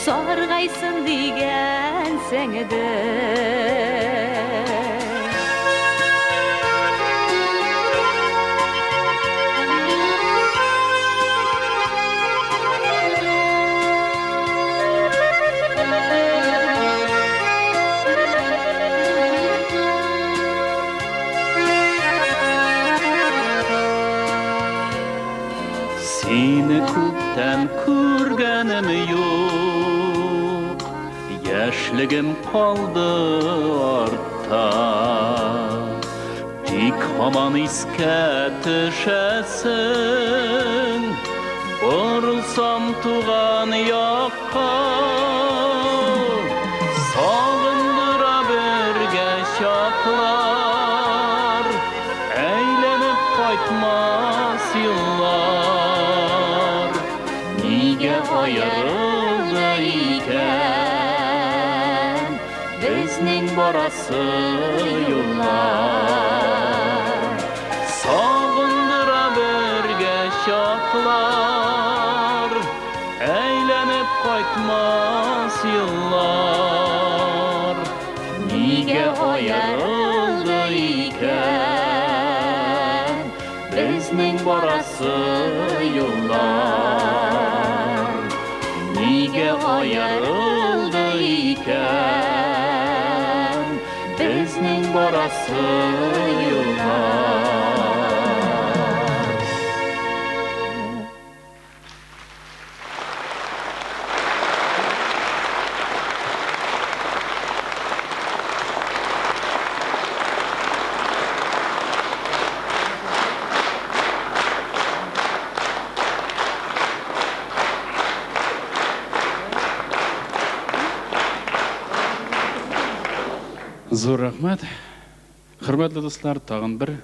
Sargaysın digen senidir Seni kuptan kurganim yok Yaşligim kaldı orta Tik haman iske düşesin Borulsam tuğan yakka Sağındıra birge şaklar Eğlenip kaytmaz yıllar Niga ayrıldı iken Bizning borası yollar Sağındıra birge şaklar Eğlenip kaytmaz yıllar Niga ayrıldı iken Bizning borası yollar Niga ayrıldı iken Bizning borası yollar Зор рахмат. Хөрмәтле дуслар, тагын бер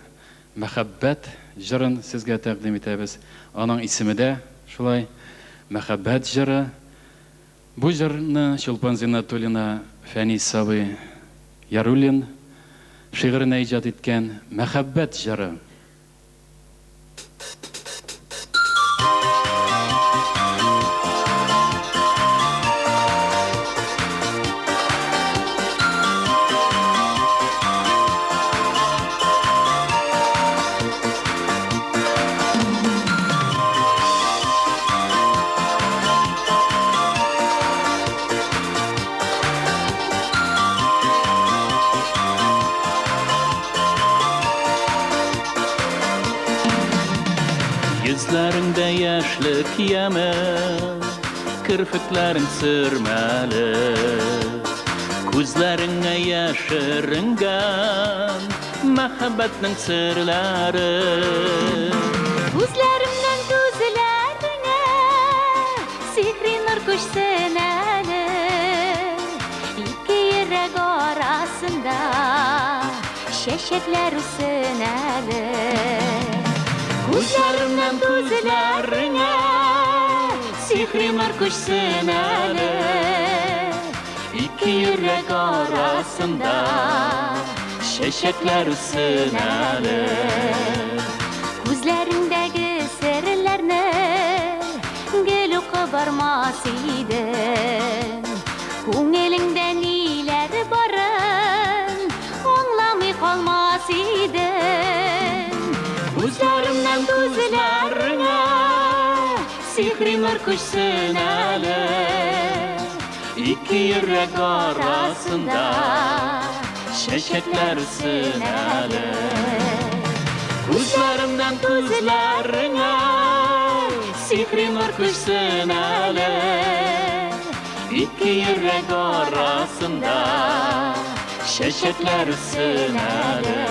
мәхәббәт җырын сезгә тәкъдим итәбез. Аның исеме дә шулай мәхәббәт җыры. Бу җырны Чулпан Зиннатуллина, Фәнис Сабый Яруллин шигыренә иҗат иткән мәхәббәт җыры. Yüzlerinde yaşlık yeme Kirpiklerin sürmeli Gözlerine yaşırıngan Mehabbetin sırları Gözlerimden gözlerine Sihri nur kuşsun eli İki yürek arasında Şeşekler üsün eli Gözlerimden gözlerine sihri markuş sınali İki yürek arasında şeşekler sınali Gözlerindeki sırlarını gülü kabarmaz idin Ko'nglingda neler barın Anlamay kalmaz idin Gözlerimden gözlerine sihri markuş sınali İki yürek arasında şeşekler sınali Gözlerimden gözlerine sihri markuş sınali İki yürek arasında şeşekler sınali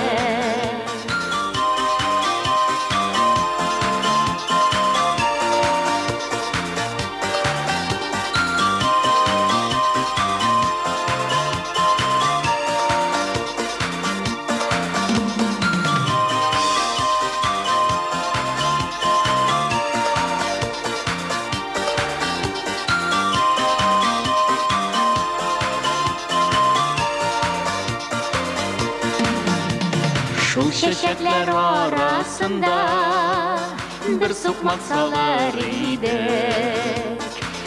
Şul şeşekler arasında bir sokmak salar idik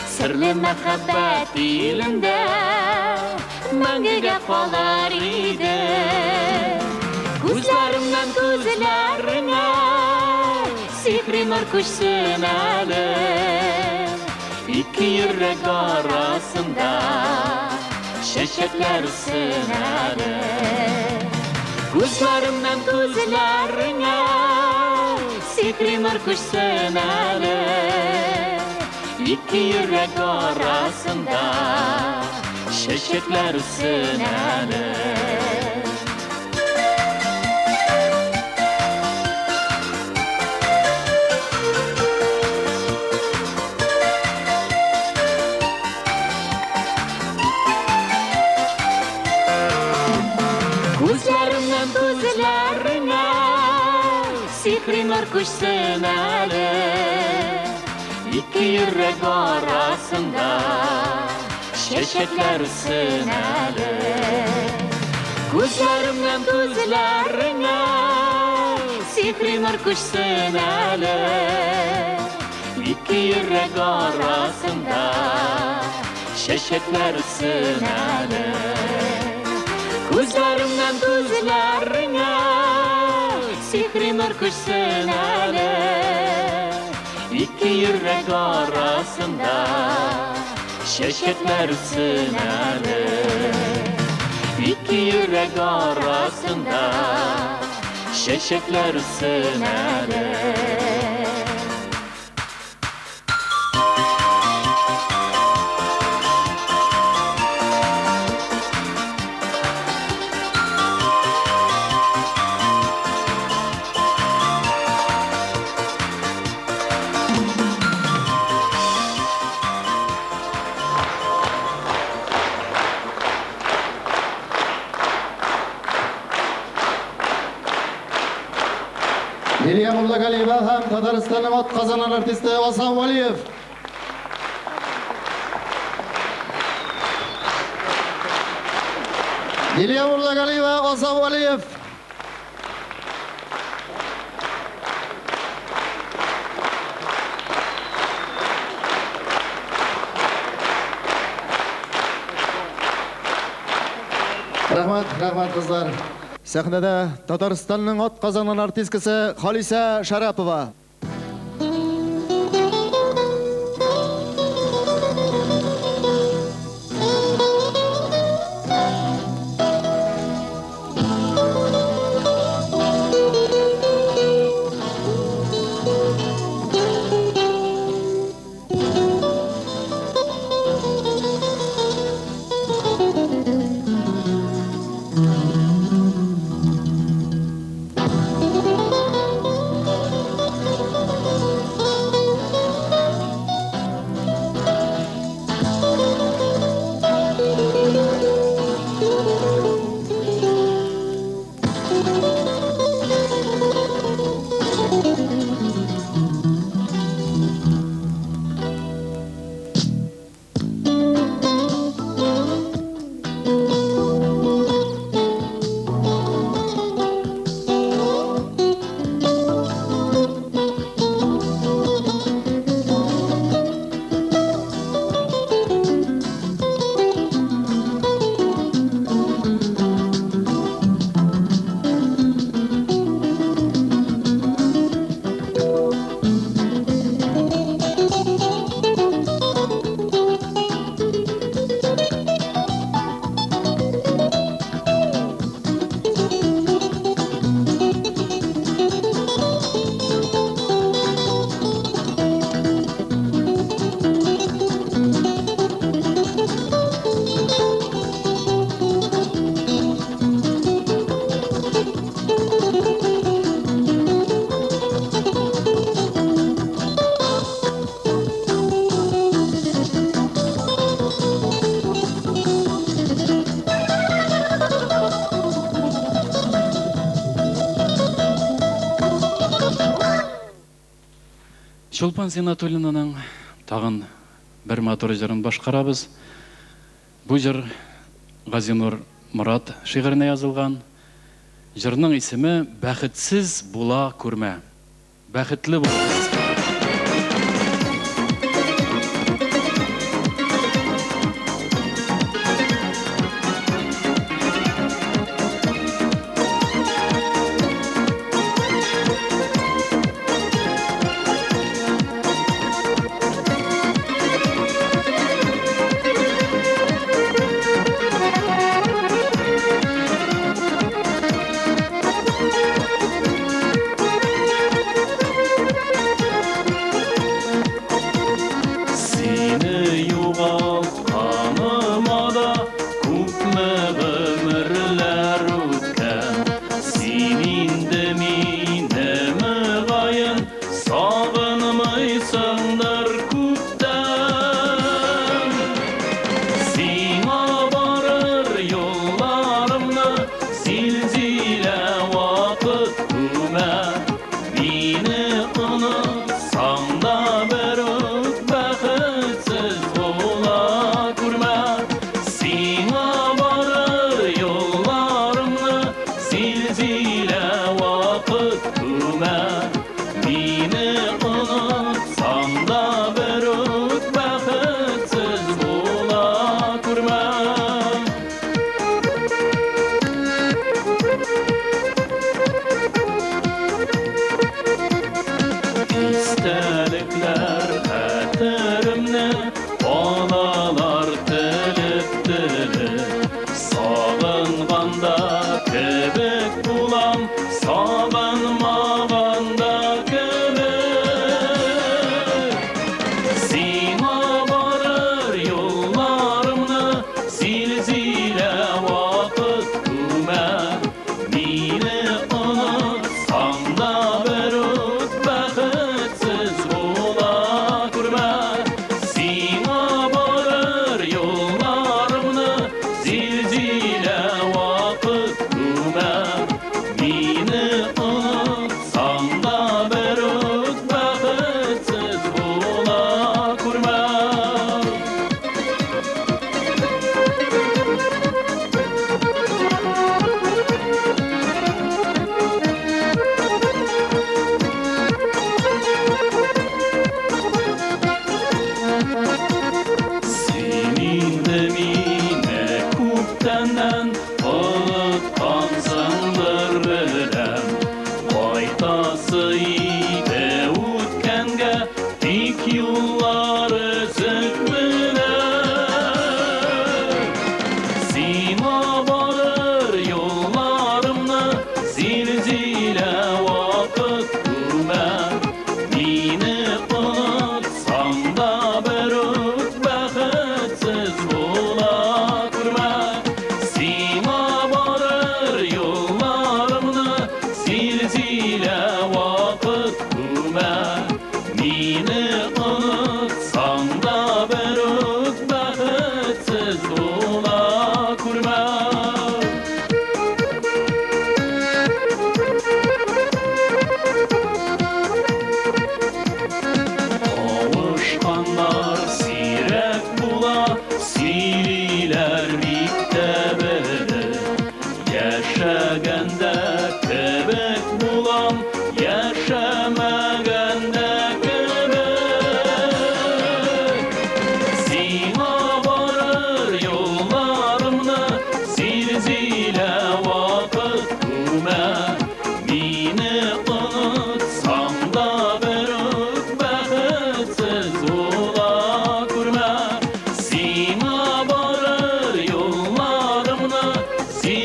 Sırlı mehabbet ilinde Mengige kalar idik Gözlerimden gözlerine sihri markuş sınali İki yürek arasında şeşekler sınali Gözlerimden gözlerine sihri markuş sınali İki yürek arasında şeşekler sınali Gözlerimden gözlerine sihri markuş sınali İki yürek arasında şeşekler sınali Gözlerimden gözlerine sihri markuş sınali İki yürek arasında şeşekler sınali Gözlerimden gözlerine sihri markuş sınali İki yürek arasında şeşekler sınali İki yürek arasında şeşekler sınali Liliya Mullagaliyeva ham Tataristonning ot qazonan artisti Osam Valiyev. Liliya Mullagaliyeva, Osam Valiyev. Rahmat qizlar. Sahnada Tataristonning ot qazonan artistkasi Xolisa Sharapova. Чулпан Зинатуллинаның тағын бір матур жырын башқарабыз. Бұл жыр Газинур Мұрат шиғырына yazылған. Жырның исімі «Бәхітсіз була көрмә». Бәхітлі болыңыз.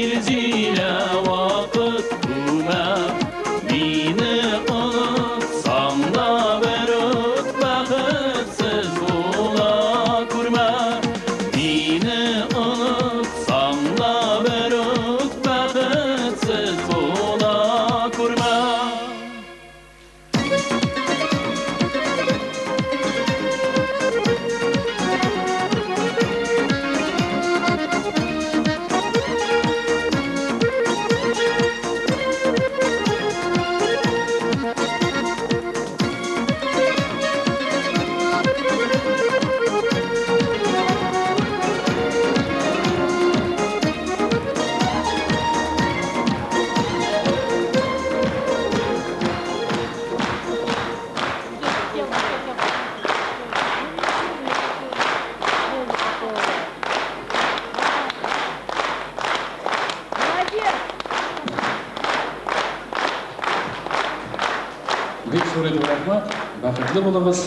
Silzile vakıf бик зур итеп рәхмәт. Бәхетле булыгыз.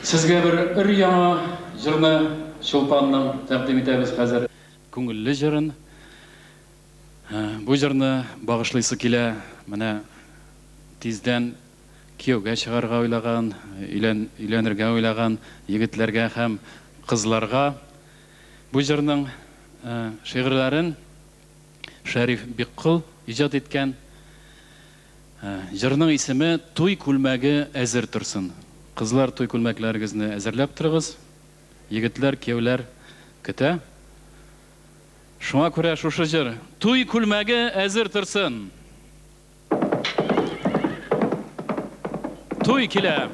Сезгә бер өр-яңа җырны Чулпанның тәкъдим итәбез хәзер. Күңелле җырын. Бу җырны багышлыйсы килә менә тиздән кияүгә чыгарга уйлаган, өйләнергә уйлаган егетләргә һәм кызларга. Бу җырның шигырьләрен Шәриф Биккол иҗат иткән. Җырның исеме «Туй күлмәге әзер торсын». Кызлар, туй күлмәкләрегезне әзерләп торыгыз. Егетләр, кияүләр көтә. Шуңа күрә шушы җыр «Туй күлмәге әзер торсын». Туй килә.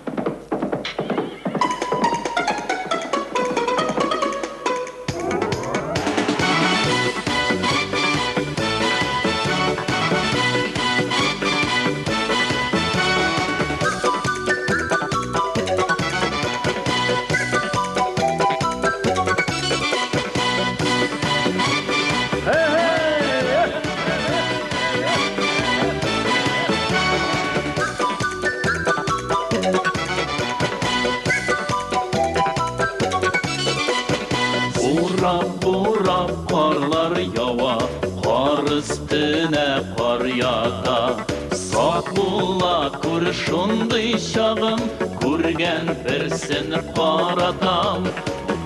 Бурап карлар ява, кар өстенә кар ята. Сак була күр шундый чагым, күргән берсен каратам.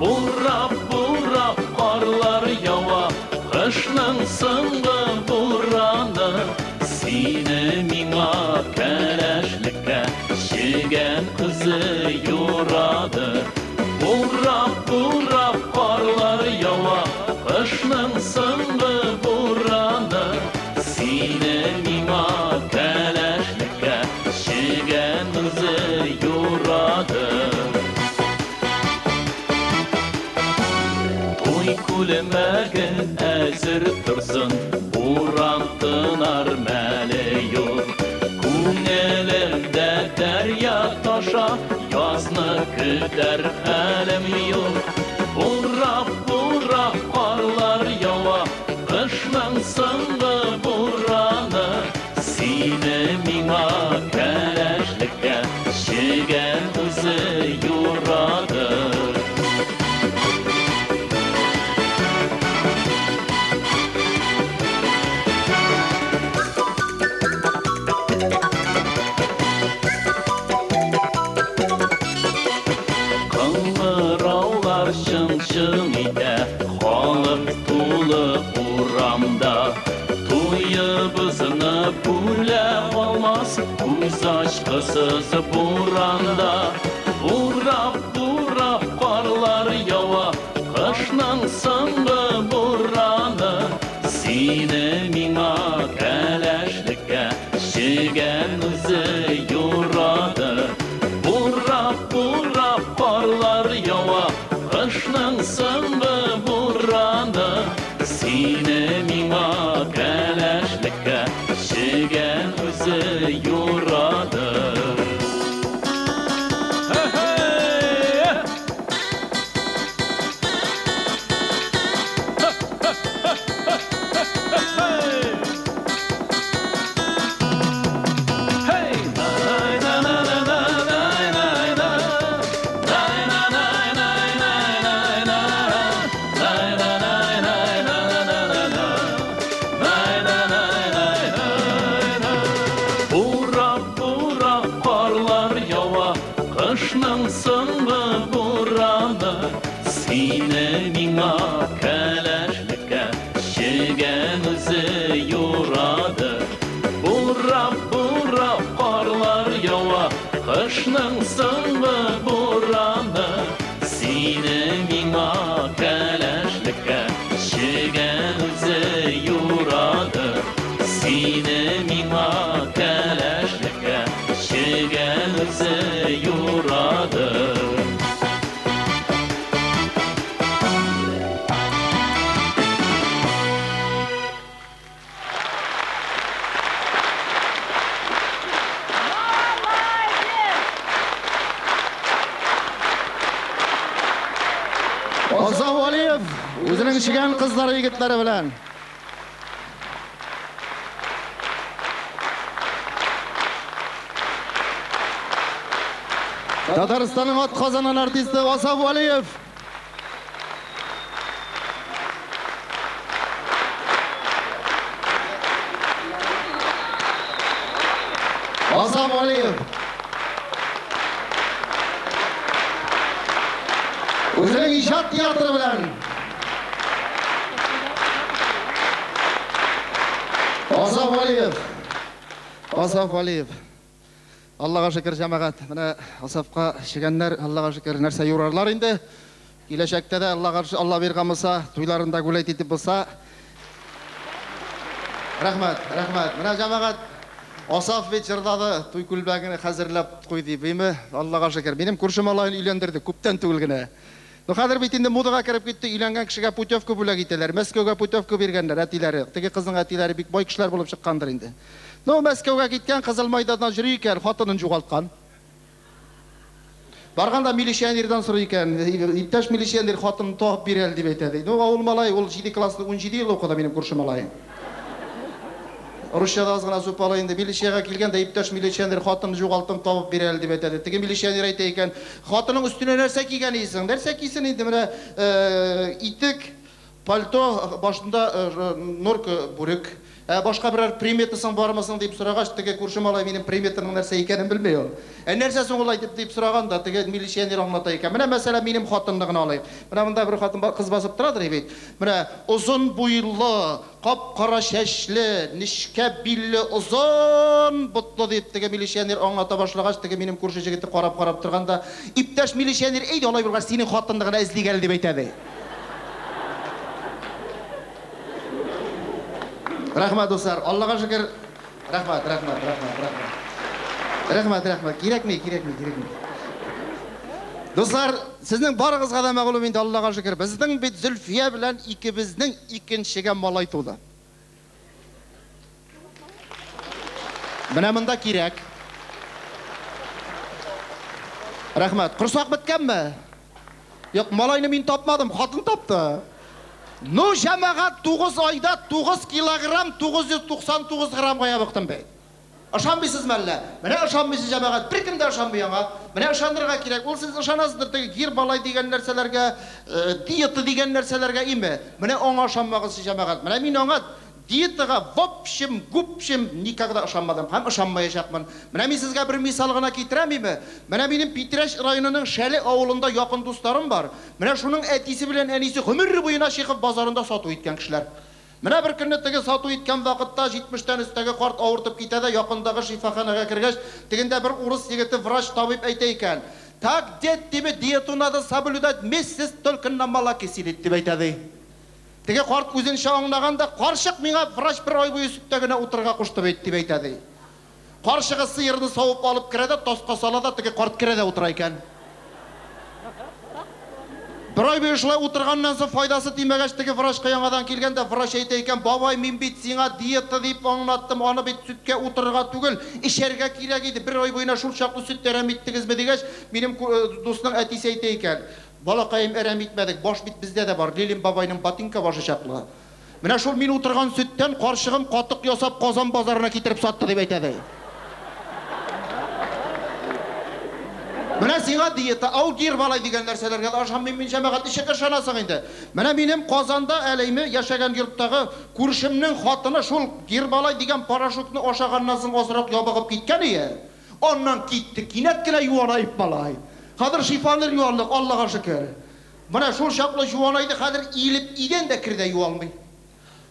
Бурап карлар ява, кышның соңгы бураны. Сине миңа кәләшлеккә чигән кызы юрады. Бурап карлар ява, кышның соңгы бураны. Сине миңа кәләшлеккә чигән кызы юрады. Туй күлмәге әзер торсын, буран тынар мәле юк. Күңелемдә дәрья таша, язны көтәр хәлем юк. Бурап карлар ява, кышның соңгы бураны. Сине миңа кәләшлеккә чигән кызы юрады. Чын итә, халык тулы урамда. Туйыбызны бүләп алмас, күз ачкысыз буранда. Бурап карлар ява, кышның соңгы бураны. Сине миңа кәләшлеккә чигән үзе юрады. Бурап карлар ява, кышның соңгы бураны. Сине миңа кәләшлеккә чигән үзе юрады. Кышның соңгы бураны. Сине миңа кәләшлеккә чигән үзе юрады. Бурап карлар ява, кышның соңгы бураны. Сине миңа кәләшлеккә чигән үзе юрады. Сине миңа кәләшлеккә чигән үзе юрады. Ozan Valiyev o'zining chigan qizlari yigitlari bilan. Татарстанның атқазанан артисті Асаф Валиев. Асаф Валиев. Өзінің ижад театры білән. Асаф Валиев. Асаф Валиев. Аллаға шүкір жамағат. Міне Асафқа шегенлер, Аллаға шүкір нәрсе юрарлар инде. Келешекте де Алла берген болса, туйларында гүлейт етіп болса. Рахмат, рахмат. Міне жамағат. Асаф бет жырдады, туй күлбәгіні қазірлеп қойды беймі. Аллаға шүкір. Менің көршім алайын үйлендірді, көптен түгілгіні. Қазір бетінде модаға кіріп кетті, үйленген кішіге путевка бөлек етелер. Мәскеуге путевка бергендер, әтилері. Теге қыздың әтилері бик бай кішілер болып шыққандыр енді. Мәскеуге кеткен қызыл майдадан жүрі екен, хатынын жоғалтқан. Барғанда милиционерден сұры екен, иптәш милиционер хатынын тоғып берел деп айтады. Ауыл малай, ол 7 классы 17 ел оқыды менің көрші малай. Русшада азғана сөп алайында милицияға келгенде иптәш милиционер хатынын жоғалтын тауып берел деп айтады. Теге милиционер айта екен, хатының үстіне нәрсе киген ейсің? Нәрсе кисін енді міне итік, пальто, башында норка бүрік. Башқа бірер приметісің бармасың деп сұрағаш, теге көршім алай менің приметінің нәрсе екенін білмей ол. Нәрсесің олай деп сұрағанда, теге милиционер аңлата екен. Міне мәселе менің хатындығын алайық. Міне мұнда бір хатын қыз басып тұрадыр ебейт. Міне ұзын бұйлы, қап-қара шәшлі, нишке биллі, ұзын бұтлы деп теге милиционер аңлата башлағаш, теге менің көрші жігітті қарап тұрғанда, иптәш милиционер, ейді олай бірғаш сенің хатындығына іздегелі деп айтады. Рахмат достар, Аллаға шүкір. Рахмат. Керек ме? Достар, сіздің барыңызға да мәғлум енді Аллаға шүкір. Біздің бет Зүлфия білән икебезнең икенчегә малай туды. Менә монда кирәк. Рахмат. Құрсақ біткәнме? Yok, малайны мин тапмадым, хатын тапты. Ну, жамағат 9 айда 9 килограмм 999 грамм қая бұқтым бе. Ашанбайсыз мәлі? Міне ашанбайсыз жамағат, бір кімді ашанбайыңа? Міне ашандырға керек. Ол сіз ашанасызdır, гир балай деген нәрселерге, диеты деген нәрселерге име. Міне оң ашанмағысы жамағат. Міне мен оңат диетаға вопшим, гупшим никогда ашанмадым. Хам ашанмайышақмын. Міне мен сізге бір мисалғына кетіремейме? Міне менің Питреш районының Шәлі ауылында яқын достарым бар. Міне шуның әтisi білен әнisi ғұмыр бойына Шейхов базарында сату еткен кішілер. Міне бір күнні теге сату еткен вақытта 70-тен үстегі қарт ауыртып кетеді, яқындағы шифаханаға кіргеш, тегінде бір орыс егеті врач табып әйте екен. Так, дед тебе диету надо соблюдать месяц только на молоке сидеть деп айтады. Теге қарт көзін шағыңдағанда, қаршық миңа врач бір ай бойы сүттегіне отырға құшты бейт деп айтады. Қаршығы сиырды сауып алып кіреді, тосқа салады, теге қарт кіреді отыра екен. Bir ay bir şulay oturgandan soň faydası tiýmegäç tege wraçka ýaňadan kelgende wraç aýta eken, "Babay, men bit siňa dieta diýip aňlatdym, ony bit sütke oturga tugul, işerge kirek idi. Bir ay boýuna şul çakly süt terem etdigizmi?" degäç, menim dostum ätisi aýta eken, "Balakayım erem etmedik, baş bit bizde de bar. Lelim babaynyň batinka başı çakly. Mine şol men oturgan sütten qarşygym qatyk ýasap Qazan bazaryna getirip satdy" diýip aýtady. Mene siňa diýeta, aw gir balay diýen nerselerge aşam men jemagat işe kırşanasyň indi. Mene menim Qazanda äleými ýaşagan ýurtdagy kurşymnyň hatyny şol gir balay diýen paraşutny oşagandan soň ozrak ýabagyp gitken ýa. Ondan gitdi, kinetkile ýuwanaýyp balay. Hadyr şifanyr ýuwanlyk, Allaha şükür. Mene şol şakly ýuwanaýdy, hadyr iýilip iden de kirde ýuwalmaý.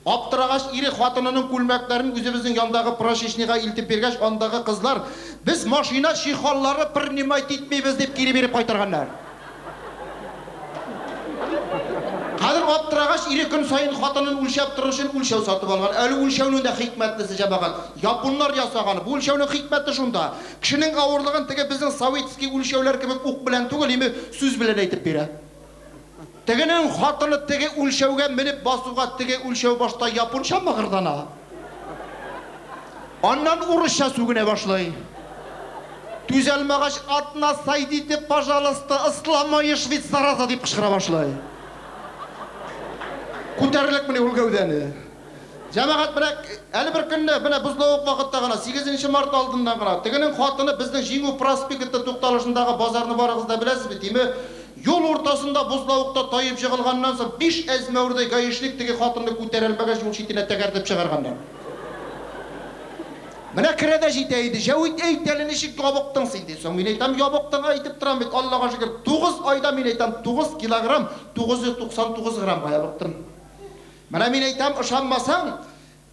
Aptıragaç iri hatynynyň kulmaklaryny özübizniň ýandagy proşeşniga iltip bergeç, ondagy kızlar biz maşina şihallary priнимать etmeýbiz dep geri berip gaýtarganlar. Hadyr aptıragaç iri gün saýyn hatynyny ulşap turuş üçin ulşaw satyp algan. Äli ulşawnyň da hikmetlisi jabagan. Ýapunlar ýasagan. Bu ulşawnyň hikmeti şunda. Kişiniň awırlygyny tege bizniň sowetskiy ulşawlar gibi ok bilen tugul, imi söz bilen aýtyp berer. Tegenin hatyny tege ulşawga minip basuga tege ulşaw başta Yapunça mıgırdana. Ondan uruşa sugune başlay. Düzelmegaç atına sayditi, пожалуйста, ıslamayı Şvitsarata deyip kışkıra başlay. Kuterilik mini ul gövdeni. Жамағат әлі бір күнде міне бұзылауық вақытта ғана 8 март алдында ғана тігінің хатыны біздің Жеңу проспекті тоқталышындағы базарны барыңызда білесіз бе деймі? Yol ортасында бұзылауықта тайып жығылғаннан соң 5 әзмәурдей гаишник теге хатынны көтерелмеген жол шетіне тәгәртіп шығарғандар. Міне кіреді жетейді, жәуіт әйтелі нешік ябықтың сейді. Соң мен айтам, ябықтың айтып тұрам бет, Аллаға шүкір, 9 айда мен айтам, 9 килограмм, 999 граммға ябықтым. Міне мен айтам, ышанмасаң,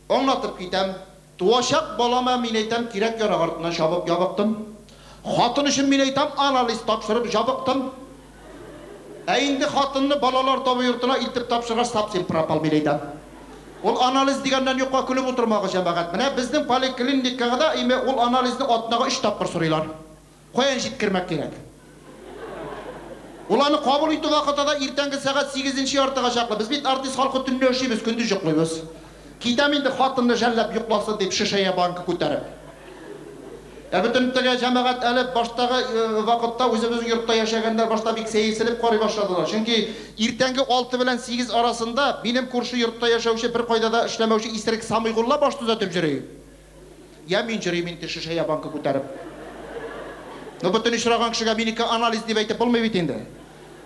оңнатып кетем. Туашақ балама мен айтам, керек ярағартынан шабып ябықтым. Хатын үшін мен айтам, анализ тапшырып жабықтым. Әйінді хатынны балалар табы йұртына илтіп тапшырғаш сапсен пропал мен айтам. Ол анализ дегеннен жоққа күліп отырмағы жамағат. Міне біздің поликлиникаға да ол анализді атынаға 3 тапқыр сұрайлар. Қоян жеткірмек керек. Оланы қабыл үйті вақытада ертеңгі сағат 8-ші артыға шақлы. Біз бет артист халқы түнне өшейміз, күнді жоқлаймыз. Кейтаменді хатынны жәлләп юқласы деп шышая банкі көтеріп. Бүтіндігі жамағат әлі баштағы вақытта өзіміздің йұртта яшағандар башта бек сейсіліп қорай башладылар. Чүнки ертеңгі 6 білен 8 арасында менің көрші йұртта яшаушы бір қойдада ішлемеуші Исрик Самайғолла башты түзетіп жүрейін. Я мен жүреймін те шышая банкі көтеріп. Бүтін ішіраған кішіға менікі анализ деп айтып болмай бетенді.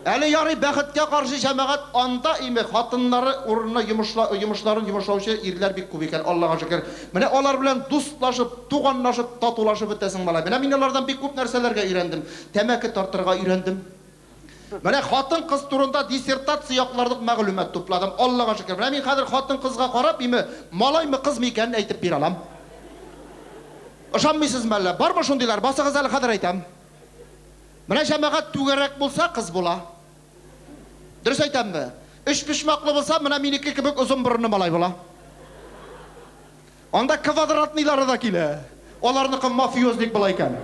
Әлі яры бәқітке қаршы жамағат анда хатынлары орнына жұмышларын жұмышлаушы ерлер бек көп екен, Аллаға шүкір. Міне олар білен дұстлашып, туғанлашып, татулашып өттесің бала. Мен олардан бек көп нәрселерге үйрендім. Тәмәкі тартырға үйрендім. Міне хатын қыз турында диссертация яқлардық мәғлумат топладым, Аллаға шүкір. Мен қазір хатын қызға қарап, малаймы қыз мекенін айтып бер алам. Ышанмайсыз мәлі, бар ма шондайлар, басыңыз әлі қадыр айтам. Міне жамағат түгерек болса қыз бола. Дұрыс айтам бі? Үш пішмақлы болса, міне менекі кібік ұзын бұрынны малай бола. Онда квадратнилары да келі. Оларнықы мафиозник бола екен.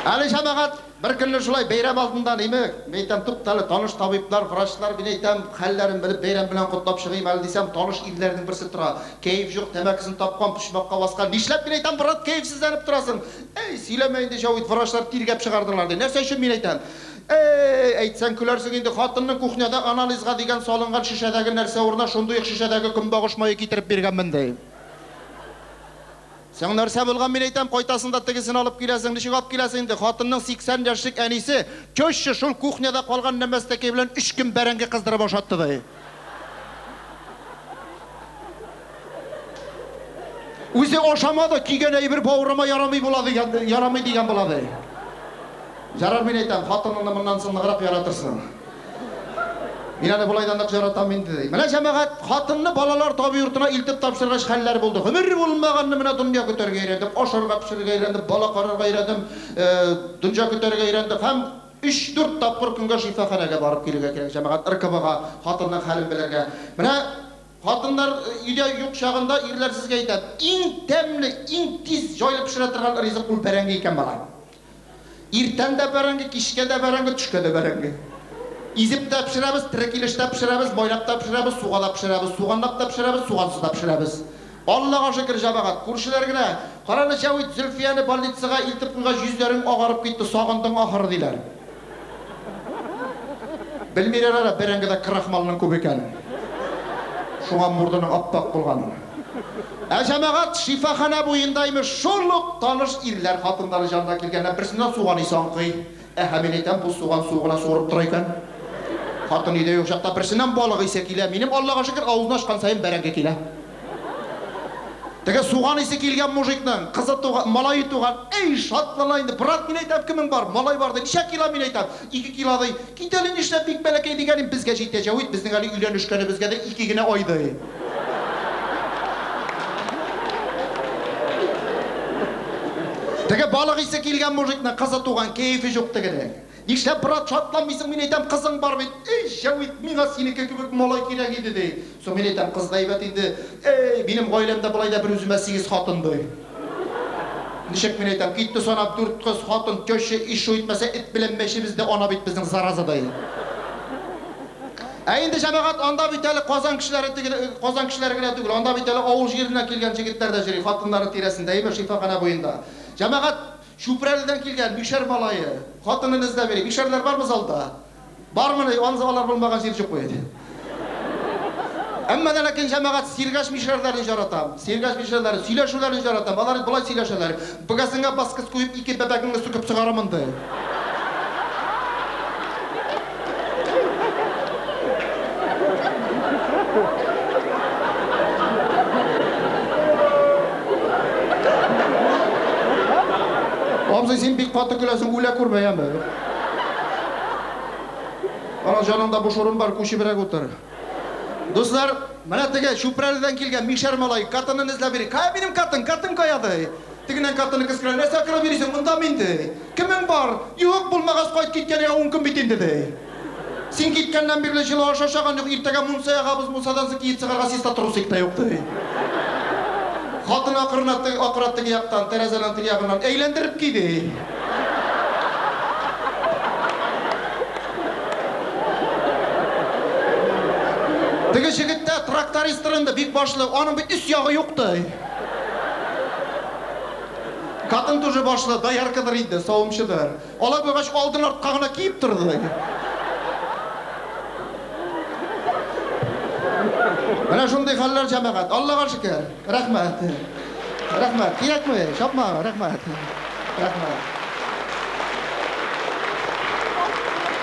Әлі жамағат бір күнні жылай бейрам алдында неме? Мейтам тұқталы таныш табиптар, врачтар, мен айтам хәлләрін біліп бейрам білен құтлап шығайым. Әлі десем таныш ирлердің бірсі тұра. Кейіп жоқ, тәмәкісін тапқан, пішмаққа басқан. Нешлеп мен айтам, брат, кейіпсізденіп тұрасың. Сөйлемейінде жауыт врачтар тиргеп шығардылар де. Нәрсе үшін мен айтам? Әйтсән күлерсің енді хатынның кухняда анализға деген салынған шишәдәгі нәрсе орнына шондайық шишәдәгі күнбағыш майы кетіріп бергенмін де. Сен нәрсе болған мен айтам, қойтасында тігісін алып келесің, нешік алып келесің де, хатынның 80 яшық әнесі көшші шул кухняда қалған нәмәстеке білен 3 күн бәрәңге қыздырып ашатты да. Өзі ошамады, киген әйбір бауырыма ярамай деген болады. Жарар мен айтам, хатыныңды мұннан сынығырақ яратырсың. Мен әлі бұлайдандық жаратам енді дей. Міне жамағат, хатынны балалар табы йұртына илтіп тапшырғаш хәлләр болды. Өмір болмағанны міне дүния көтерге үйрендім, ашарға пішірге үйрендім, бала қарарға үйрендім, дүния көтерге үйрендім. Һәм 3-4 тапқыр күнге шифаханаға барып келуге керек. Жамағат РКБ-ға хатынның хәлін білерге. Міне хатындар үйде юқ шағында ерлер сізге айтады. Ең тәмлі, ең тез жайлы пішіре тұрған ризық бұл бәрәңге екен бала. Ертең де бәрәңге, кешке де бәрәңге, түшке де бәрәңге. İzip de pişiremiz, trekiliş de pişiremiz, boylap da pişiremiz, suğa da pişiremiz, suğanlap da pişiremiz, suğansız da pişiremiz. Allah'a şükür jamaat. Kurşularına, Karanı Şavit Zülfiyan'ı balitsıga iltip kılga yüzlerin ağarıp gitti, sağındın ahırı diler. Bilmeyler ara, berenge de kırıkmalının köp eken. Şuan murdunun appak bulgan. Jamaat şifahana boyundaymış, şolluk tanış iller hatınları janına kelgenden birisinden suğan isan kıy. Hemen etem bu suğan suğuna sorup durayken. Hatın ide yok şaqta birisinden balığı ise kile. Benim Allah'a şükür ağzını açkan sayın berenge kile. Tege suğan ise kelgen mujiknin, kızı tuğan, malayı tuğan, ey şatlalayındı. Bırak min etem kimin var, malay vardı, nişe kila min etem. 2 kiladay. Kitelin işte bik belekey digenin bizge jitecevit, bizden ali ülen üçkeni bizge de 2 güne oydu. Tege balığı ise kelgen mujiknin, kızı tuğan, keyfi yok tegede. İşte bırak çatlamışsın, men etem kızın var ben. Ey Şavit, mina seneke kübük malay kirek edi de. So men etem kız da evet edi. Benim ailemde bulayda bir üzüme 8 hatındı. Nişek men etem gitti sonra 4 kız hatın köşe iş uyutmasa et bilenmeşi bizde ona bit bizden zarazadaydı. Endi jamaat anda biteli Qozon kişilerine tugul. Anda biteli Oğuz yerine kelgen jigitler de jiri hatınların tiresinde, şifahana boyunda. Jamaat Şupreliden kelgen Bişer malayı, hatınınızda beri. Bişerler var mı zalda? Var mı? Anzavalar bulmagan jeri çok koydu. Әмма дә ләкин җәмәгать сиргәш мишәрләрен жаратам. Сиргәш мишәрләре сөйләшүләрен жаратам. Алар болай сөйләшәләр. Бөгәсеңә баскыч куеп, ике бәбәгеңне сүкеп чыгарамын ди. Абзый, син бик каты көләсең, үлә күрмәяме? Ана җаныңда буш урын бар, күчебрәк утыр. Дуслар, менә теге Чүпрәледән килгән Мишәр малай катынын эзләп йөри. Кая минем катын? Катын каяды? Тегеннән катыны кыскыра. Нәрсә акырып йөрисең? Монда мин ди. Кемең бар? Юк, булмагас кайт киткәнгә 10 көн бит инде ди. Син киткәннән бирле җылы ашашаган юк. Иртәгә мунса ягабыз, мунсадан соң киеп чыгарга систа трусик та юк ди. Хатын акырат теге яктан, тәрәзәнең теге ягыннан әйләндереп киде. Теге җегеттә тракторист тырынды, бик башлы, аның бит үс ягы юк ди. Катын тоже башлы, дояркадыр инде, савымчыдыр. Алай булгач алдын артка гына киеп торды. Менә шундый хәлләр җәмәгать. Аллага шөкер. Рәхмәт. Рәхмәт. Кирәкме? Шапма, рәхмәт. Рәхмәт.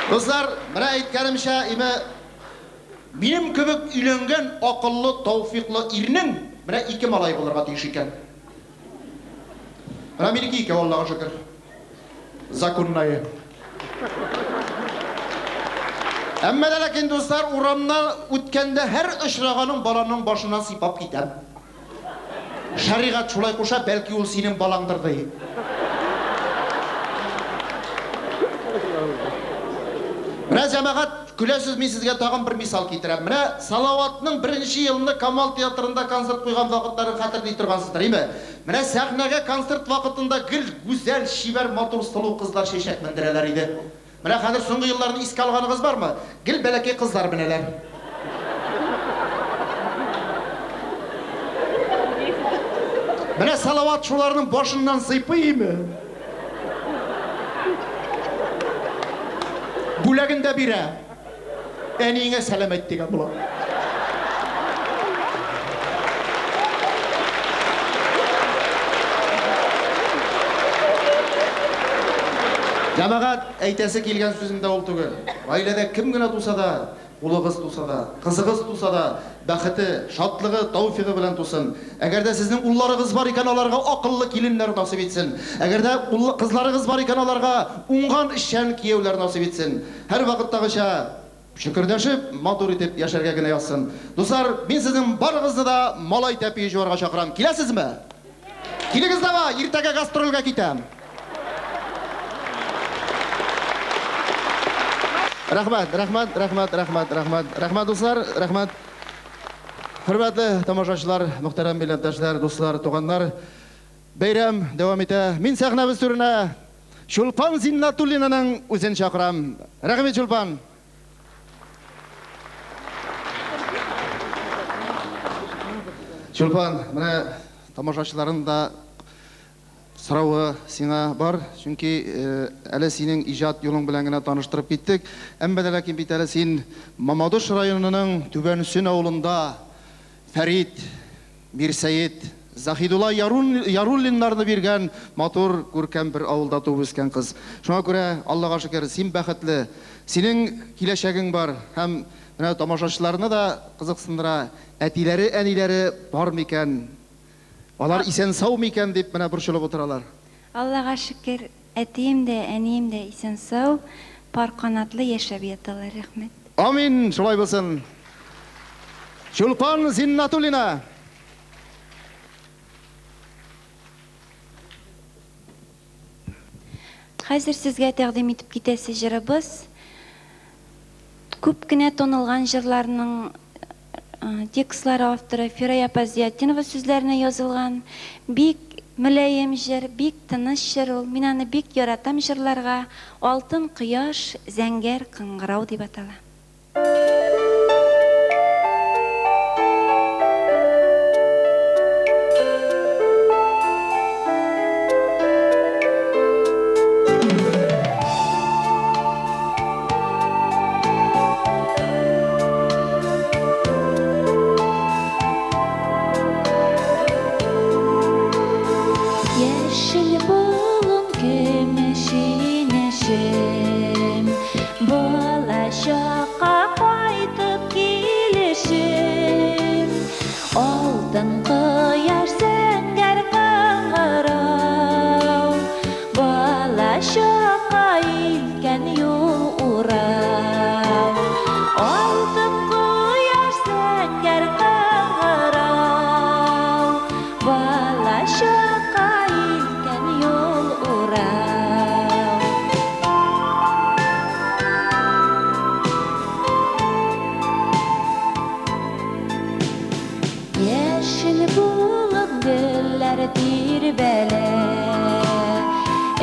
Дуслар, менә әйткәнемчә, минем кебек өйләнгән акыллы, тауфиклы ирнең менә 2 малай булырга тиеш икән. Менә минеке 2, Аллага шөкер. Законная. Әмма дә ләкин дуслар, урамнан үткәндә һәр очраганың баланың башына сыйпап китәм. Шәригать шулай куша, бәлки ул синең балаңдыр ди. Менә җәмәгать, көләсез, мин сезгә тагын бер мисал китерәм. Менә Салаватның 1нче елны Камал театрында концерт куйган вакытларын хәтерли торгансыздыр, име? Менә сәхнәгә концерт вакытында гел гүзәл, шибәр, матур, сылу кызлар чәчәк мендерәләр иде. Менә хәзер соңгы елларны искә алганыгыз бармы? Гел бәләкәй кызлар менәләр. Менә Салават шуларның башыннан сыйпыймы? Бүләгендә бирә. Әниеңә сәлам әйт дигән була. Җәмәгать, әйтәсе килгән сүземдә ул түгел. Гаиләдә кем генә туса да, улыгыз туса да, кызыгыз туса да, бәхете, шатлыгы, тауфигы белән тусын. Әгәр дә сезнең улларыгыз бар икән, аларга акыллы киленнәр насыйп итсен. Әгәр дә кызларыгыз бар икән, аларга уңган эшчән кияүләр насыйп итсен. Һәр вакыттагыча шөкердәшеп, матур итеп яшәргә генә язсын. Дуслар, мин сезнең барыгызны да малай тәпиге җуарга чакырам. Киләсезме? Килегез дә, иртәгә гастрольгә китәм. Рәхмәт, дуслар, рәхмәт. Хөрмәтле тамашачылар, мөхтәрәм милләттәшләр, дуслар, туганнар. Бәйрәм дәвам итә. Мин сәхнәбез түренә Чулпан Зиннатуллинаның үзен чакырам. Рәхмәт, Чулпан. Чулпан, менә тамашачыларның да сорауы сиңа бар, чөнки әле синең иҗат юлың белән генә таныштырып киттек. Әмма дә ләкин бит әле син Мамадыш районының Түбәнсүн авылында Фәрит, Мирсәет, Захидулла Яруллиннарны биргән матур күркәм бер авылда туып үскән кыз. Шуңа күрә, Аллага шөкер, син бәхетле. Синең киләчәгең бар һәм менә тамашачыларны да кызыксындыра. Әтиләре, әниләре бар микән? Алар исән сау микән дип менә борчылып утыралар. Аллага шөкер, әтием дә, әнием дә исән сау, пар канатлы яшәп яталар. Рәхмәт. Амин, шулай булсын. Чулпан Зиннатуллина. Хәзер сезгә тәкъдим итеп китәсе җырыбыз күп кенә тонылган җырларның текстлары авторы Фирая Пазиятинова сүзләренә язылган бик мөлаем җыр, бик тыныч җыр ул. Мин аны бик яратам җырларга. Алтын кояш, зәңгәр кыңгырау дип атала. Алтын кояш сәнгәр каңгырау, бала чакка илткән юл урау. Алтын кояш сәнгәр каңгырау, бала чакка илткән юл урау. Yeşil bulum güller dirbele,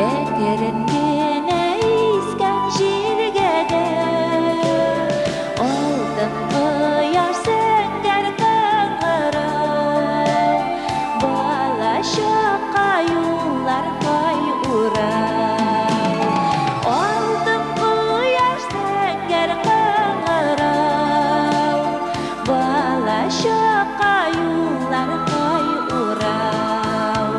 ekerindine isken jirgede. Altın koyar sengər kаңгырау, bala şakka yollar kay urau. Altın koyar sengər kаңгырау, bala şakka yollar kay urau.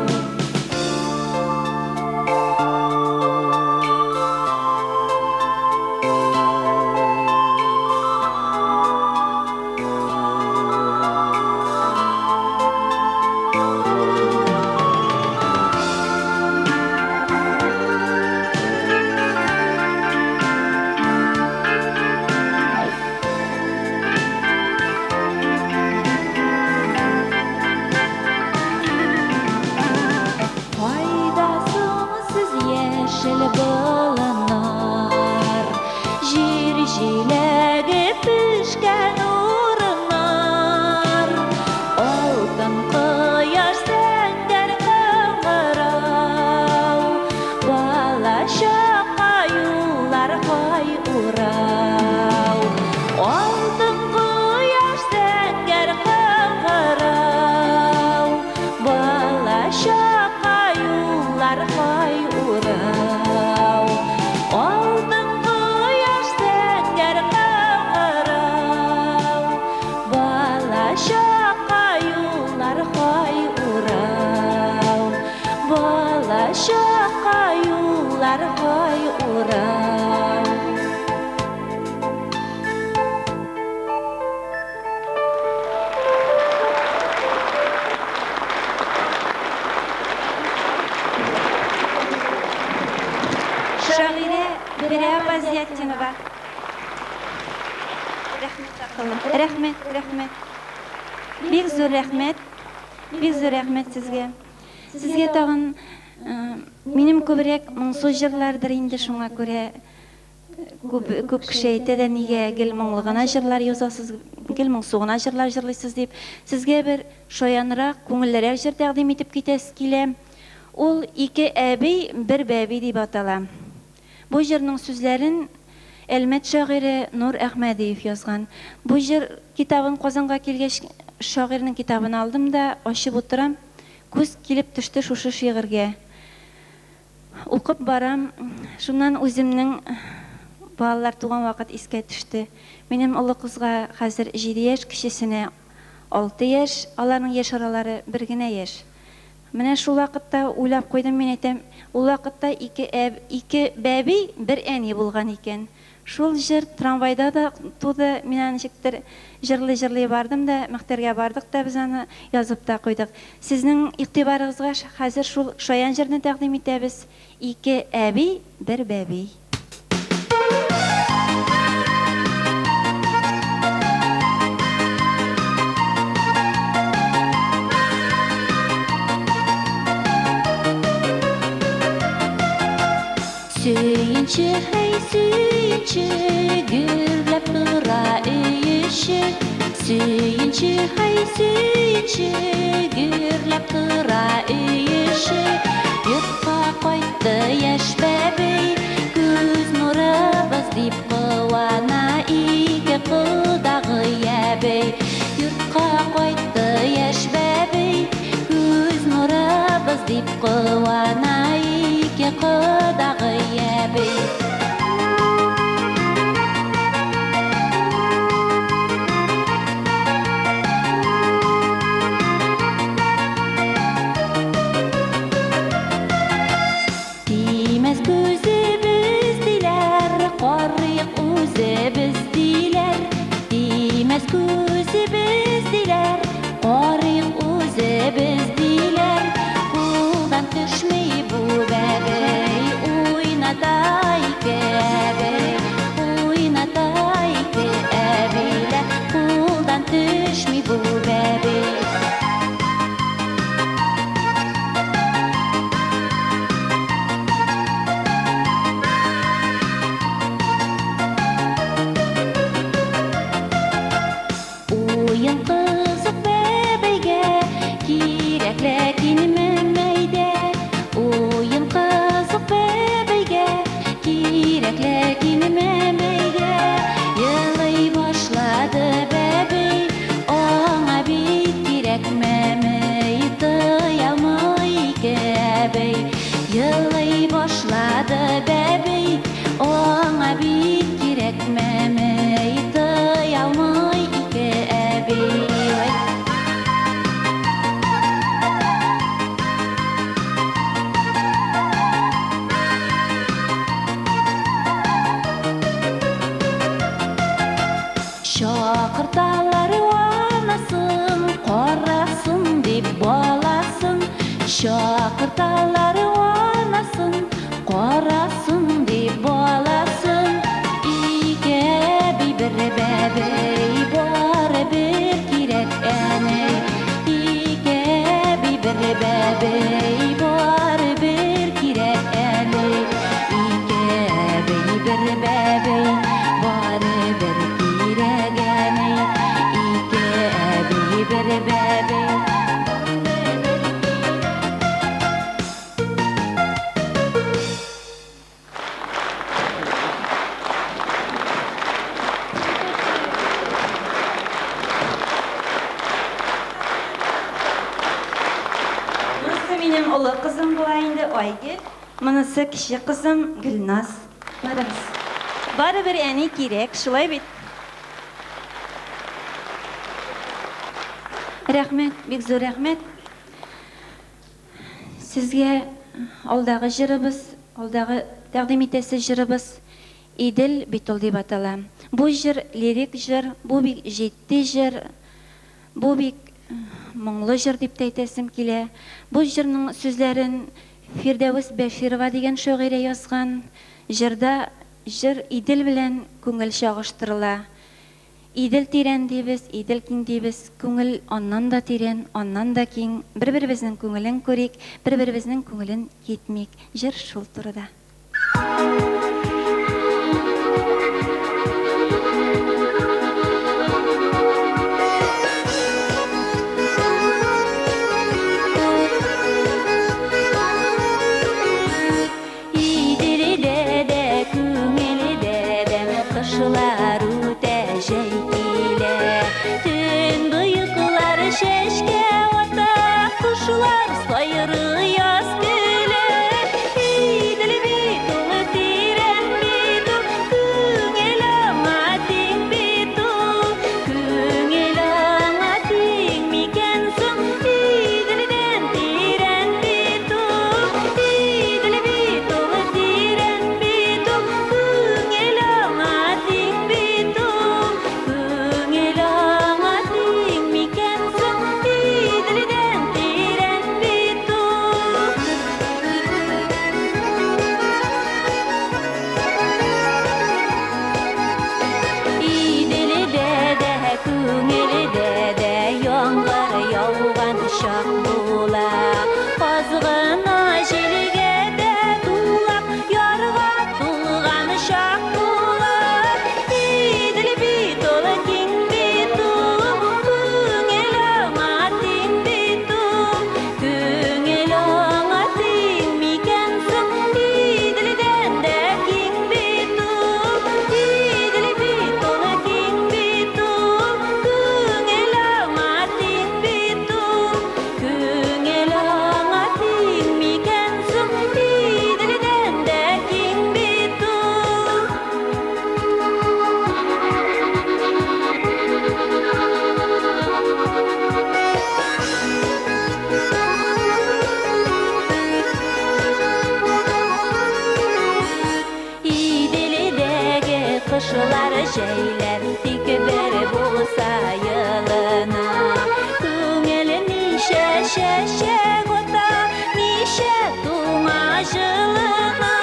Faydasız yeşil bulunar, jir jilegi pişken urnar. Altın koyar sengər kаңгырау, bala şakka yollar kay urau. Altın koyar sengər kаңгырау, bala şakka yollar kay urau. Altın koyar sengər kаңгырау, bala şakka yollar kay urau. Bala şakka yollar kay urau. Şaire Biraya Baziyattinova. Рәхмәт, рәхмәт. Бик зур рәхмәт. Бик зур рәхмәт сезгә. Сезгә тагын минем күбрәк моңсу җырлардыр инде, шуңа күрә күп кеше әйтә дә, нигә гел моңлы гына җырлар язасыз, гел моңсу гына җырлар җырлыйсыз дип. Сезгә бер шаянрак, күңеллерәк җыр тәкъдим итеп китәс килә. Ул ике әби, бер бәби дип атала. Бу җырның сүзләрен Әлмәт шагыйре Нур Әхмәдиев язган. Бу җыр китабын Казанга килгәч, шагыйрьнең китабын алдым да ачып утырам. Күз килеп төште шушы шигырьгә. Укып барам, шуннан үземнең балалар туган вакыт искә төште. Минем олы кызга хәзер 7 яшь, кичесенә 6 яшь, аларның яшь аралары бер генә яшь. Менә шул вакытта уйлап куйдым, мин әйтәм, ул вакытта ике бәби, бер әни булган икән. Шул җыр трамвайда да туды, мин ничектер җырлый бардым да, мәктәргә бардык та без аны язып та куйдык. Сезнең игътибарыгызга хәзер шул шаян җырны тәкъдим итәбез. Ике әби, бер бәби. Сөйінші, хей сөйінші, гүрләп тұра өйіші. Сөйінші, хей сөйінші, гүрләп тұра өйіші. Йортқа қайтты яш бәбей, күз нұрыбыз дип қуана ике құдағы әбей. Йортқа қайтты яш бәбей, күз нұрыбыз дип қуана ике құдағы әбей. Тимәс күзебез диләр, қарыйық үзебез диләр. Тимәс күзебез диләр, қарыйық Ады бәбей, оңа бит керек мәмей, тый алмай ике әбей. Шақырталар анасын, қорасын деп баласын. Шақырталар анасын, қорасын деп баласын. Ике әбей бір бәбей, бары бір керек әней. Ике әбей бір бәбей, бары бір керек әней. Ике әбей бір бәбей, бары бір керек әней. Ике әбей бір бәбей. Мұнысы менің ұлы қызым була инде Айгөл. Мұнысы кіші қызым Гүлназ. Барыңыз. Бары бір әне керек, шулай бит. Рәхмет, бик зор рәхмет. Сезге алдағы жырыбыз, алдағы тәқдим итәсе жырыбыз Идел бит ул дип атала. Бу жыр лирик жыр, бу бик җитди жыр, бу бик моңлы жыр дип тә әйтәсем килә. Бу жырның сүзләрен Фирдәвес Бәширова дигән шагыйрә язган. Жырда жыр Идел белән күңел чагыштырыла. Идел тирән дибез, Идел киң дибез. Күңел аннан да тирән, аннан да киң. Бер-беребезнең күңелен күрик, бер-беребезнең күңелен китмик. Жыр шул турыда. Иделеде де, күңеледе де, кышлар үтә җәйтилә. Төн буйыклар шәшкә ата, кышлар сайры яз көлә. Идел бит ул тирән бит ул, күңел аңа тиң бит ул. Күңел аңа тиң микән соң, Иделдән тирән бит ул. Идел бит ул тирән бит ул, күңел аңа тиң бит ул. Күңел аңа тиң микән соң, Иделдән тирән бит ул. Иделеде дә, күңеледе дә яңгыр яуган чак була. Азгына җилгә дә тулап, ярга тулган чак була. Идел бит ул киң бит ул, күңел аңа тиң бит ул. Күңел аңа тиң микән соң, Иделдән дә киң бит ул. Идел бит ул киң бит ул, күңел аңа тиң бит ул. Күңел аңа тиң микән соң, Иделдән дә киң бит ул. Иделедәге кышлар җәйләр, тик бер булса йылына. Күңел нишә чәчәк ата, нишә туңа җылына.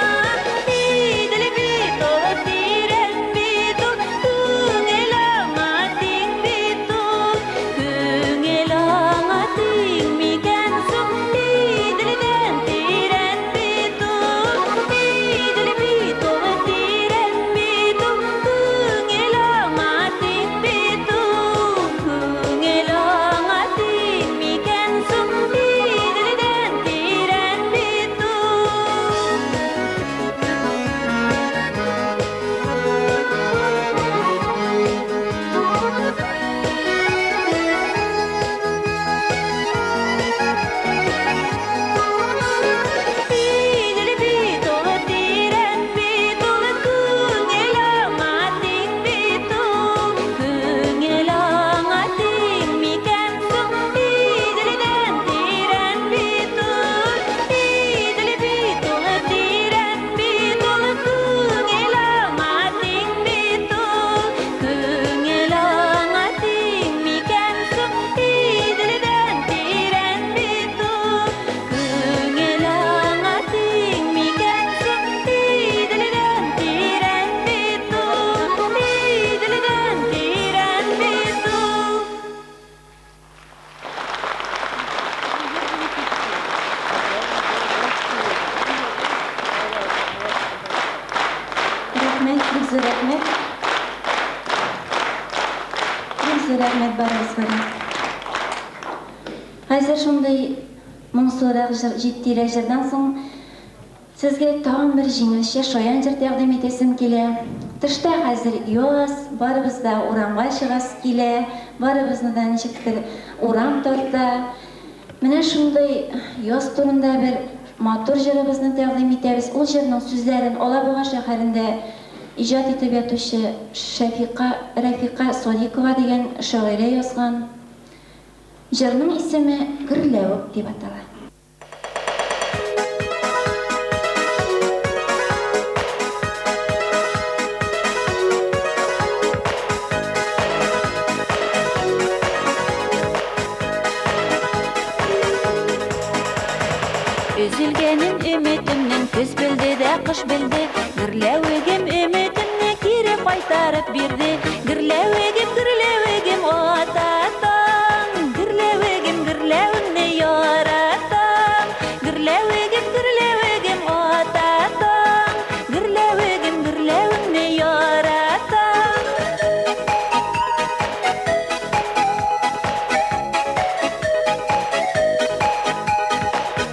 Идел бит ул тирән бит ул, күңел аңа тиң бит ул. Күңел аңа тиң микән соң, Иделдән тирән бит ул. Идел бит ул тирән бит ул, күңел аңа тиң бит ул. Күңел аңа тиң микән соң, Иделдән Хәзер шундый моңсурак җитдирәк җырдан соң сезгә тагын бер җиңелчә шаян җыр тәкъдим итәсем килә. Тышта хәзер яз, барыбыз да урамга чыгасы килә, барыбызны да ничектер урам тарта. Менә шундый яз турында бер матур җырыбызны тәкъдим итәбез. Ул җырның сүзләрен Алабуга шәһәрендә иҗат итеп ятучы Рәфиқа Садикова дигән шагыйрә язган. Җырның исеме Гөрләвек дип атала. Üzülgenim ümitimnin küz bildi de kış bildi. Gürlevigim ümitimni kiri kaytarıp birdi. Gürlevigim otatan. Gürlevimni yaratan. Gürlevigim otatan. Gürlevimni yaratan.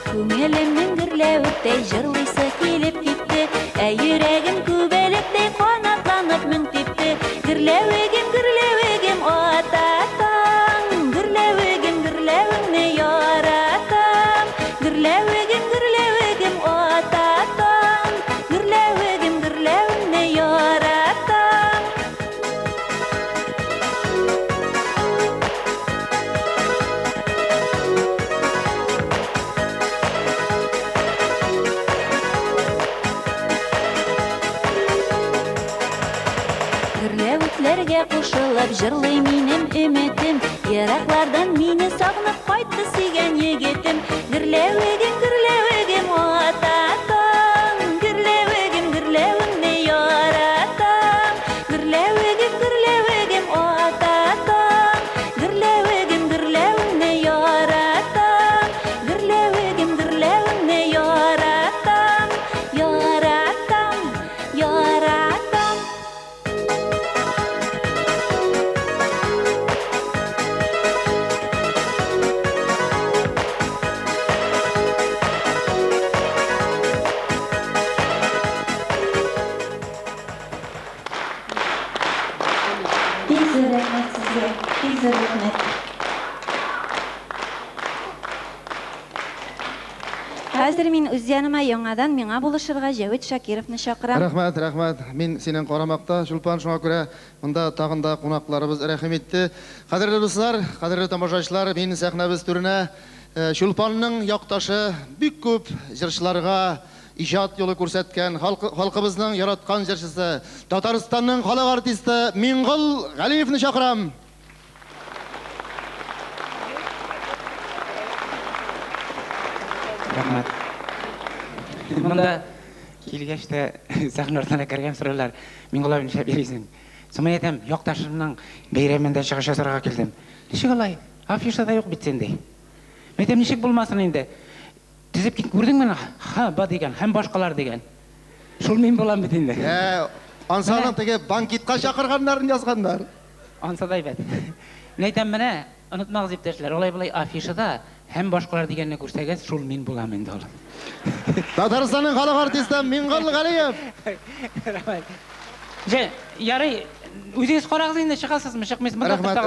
Күңелемнең гөрләвектәй җырлыйсы килеп китте, ә йөрәгем күбәлектәй канатланып мең типте. Гөрләвегем ататан, гөрләвегемне яратам. Гөрләвегем ататан, гөрләвегемне яратам. Гөрләвекләргә кушылып җырлый минем өметем. Ераклардан мине сагынып кайтты сөйгән егетем. Гөрләвегем ататан, гөрләвегемне яратам. Гөрләвегем ататан, гөрләвегемне яратам. Гөрләвегемне яратам, яратам. Бик зур рәхмәт сезгә. Бик зур рәхмәт. Хәзер мин үз яныма яңадан миңа булышырга Җәвит Шакировны чакырам. Рәхмәт. Мин синең карамакта, Чулпан, шуңа күрә монда тагын да кунакларыбыз рәхим итте. Кадерле дуслар, кадерле тамашачылар, мин сәхнәбез түренә Чулпанның якташы бик күп җырчыларга иҗат юлы күрсәткән халкыбызның яраткан җырчысы, Татарстанның халык артисты Миңгол Галиевны чакырам. Рахмат. Монда килгәч тә сәхнә артына кергән сораулар. Миңгол абый нишләп йөрисең? Соң әйтәм, якташымның бәйрәмендә чыгыш ясарга килдем. Ничек алай? Афишада юк бит сендә. Әйтәм, ничек булмасын инде? Тизеп кит, күрдеңме? Ха, ба дигән, һәм башкалар дигән. Шул мин булам бит инде. Ансаның теге банкетка чакырганнарын язганнар. Ансадай бит. Әйтәм, менә, онытмагыз иптәшләр, алай-булай афишада һәм башкалар дигәнне күрсәгез, шул мин булам инде ул. Татарстанның халык артисты Миңгол Галиев. Рахмат. Ярый, үзегез карагыз инде, чыгасызмы, чыкмыйсызмы? Рахмат.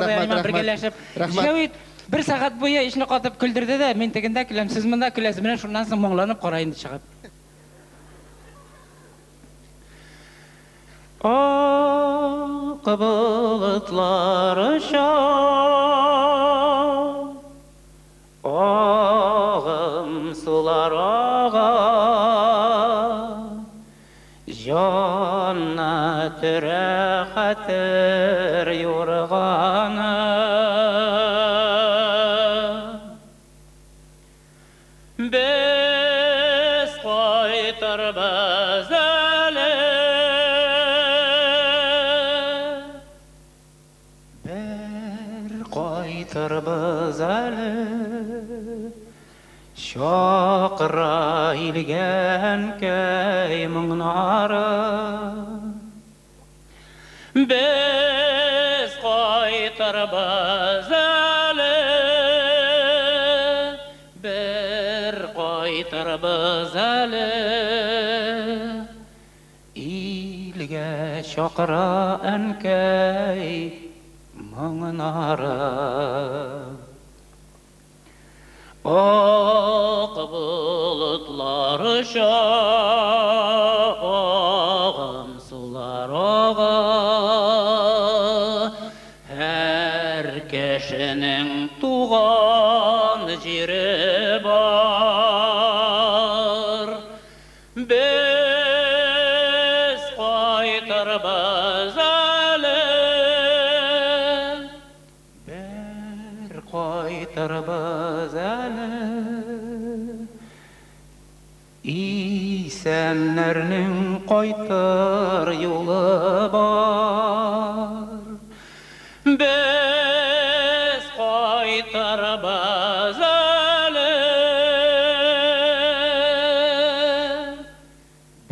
Бергәләшеп. Җәвит 1 сәгать буе ишне катып көлдерде дә, мин тегендә көләм, сез монда көләсез. Менә шуннан соң моңланып кара инде чыгып. Кыбылытлар аша, агым сулар ага, җанна төрә хәтер юрганы. Без кайтырбыз әле, бер кайтырбыз әле, чакыра илгән көй моңнары. Без кайтырбыз әле, қайтырбыз әлі илге шақыра әнкәй мұңынары ақ бұлытлары шағым сулар аға әр кешінің туған жері бар біз қайтарбыз әлі бір қайтарбыз әлі исәннәрнің қайтар юлы бар біз қайтарбыз әлі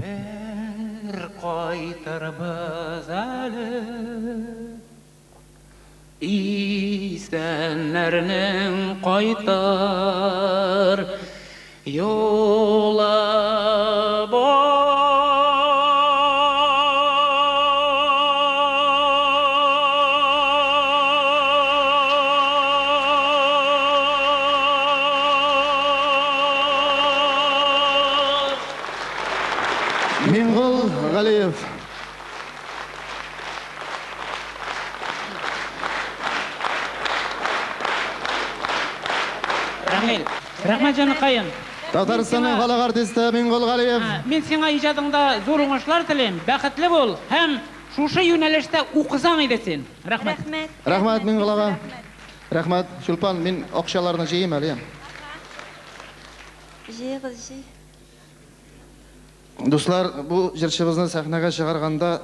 бір қайтарбыз әлі исәннәрнің қайтар юлы Мингул Галиев. Рахмет жаныкайым. Татарстанның халық артисті Мингул Галиев. Мен сеңа ижадыңда зор уңышлар тілейм. Бақытлы бол һәм шушы юнәлештә укысаң иде сен. Рахмет. Рахмат Мингул аға. Рахмат. Шулпан, мен ақшаларны жейім әлі. Жей қыз жей. Достар, бұл жыршыбызны сахнаға шығарғанда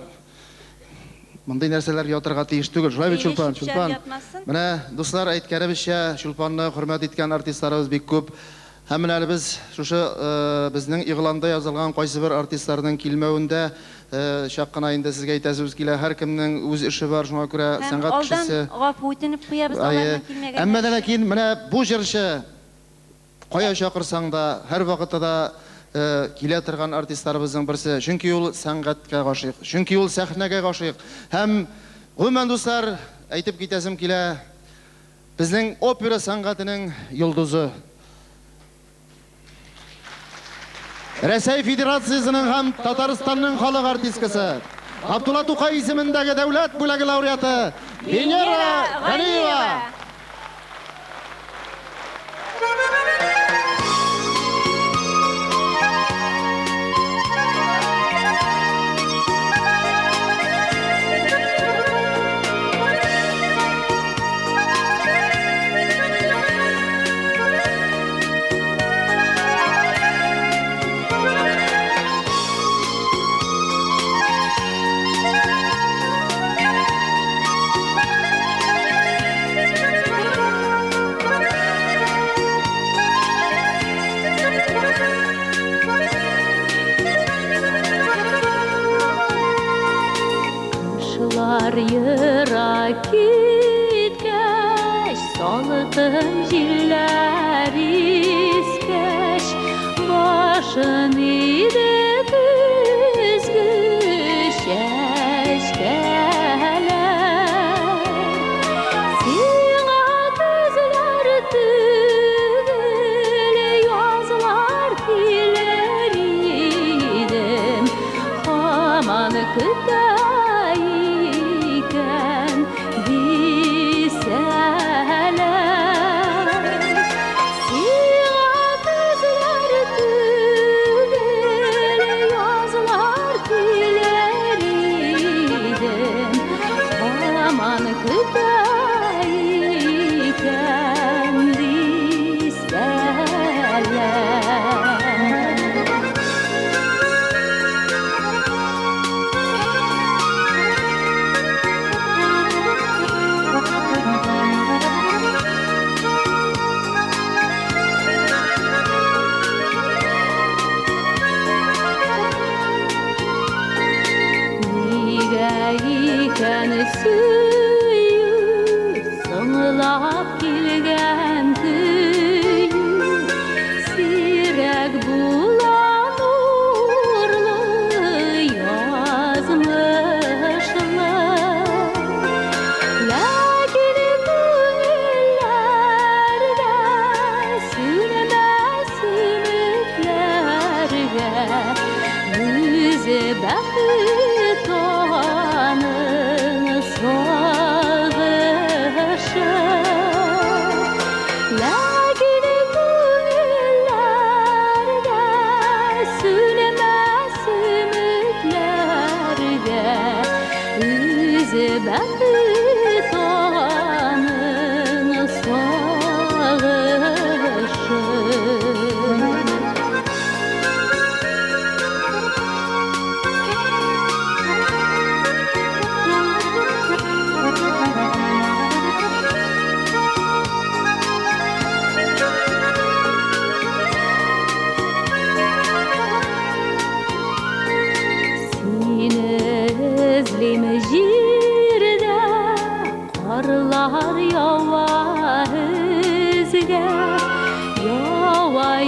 мындай нәрселер ятырға тиіш түгел. Шулай бит Шулпан, Шулпан. Міне, достар, әйткәребезчә, Шулпанны хөрмәт иткән артистларыбыз бик күп. Һәм менә әле без шушы безнең игъланда язылган кайсы бер артистларның килмәвендә чак кына инде сезгә әйтәсебез килә. Һәр кемнең үз эше бар, шуңа күрә сәнгать кешесе. Гафу үтенеп куябыз, аларның килмәгән. Әмма дә ләкин менә бу җырчы кая чакырсаң да, һәр вакытта да килә торган артистларыбызның берсе. Чөнки ул сәнгатькә гашыйк, чөнки ул сәхнәгә гашыйк. Һәм гомумән дуслар, әйтеп китәсем килә, безнең опера сәнгатының йолдызы. Рәсәй Федерациясының һәм Татарстанның халык артисткасы, Абдулла Тукай исемендәге дәүләт бүләге лауреаты Венера Галиева. Йыра киткәч, салытын җилләр искәч, башын иде көзге чәчкәләр. Сиңа күзләр түгел, язлар килер идем, һаман көтә Сиңа күзләр түгел,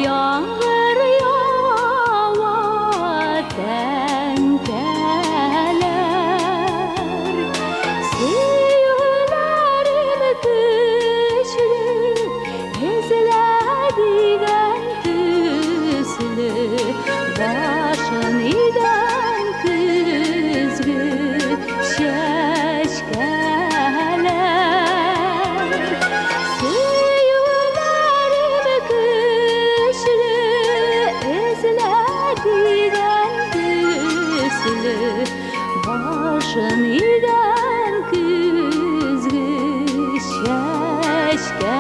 yağmur yağar tenteler Suyularım güçlü ezlediğden tüslü Başın iden kızgı şeşkeler Suyularım güçlü ezlediğden tüslü Başın iden kızgı şeşkeler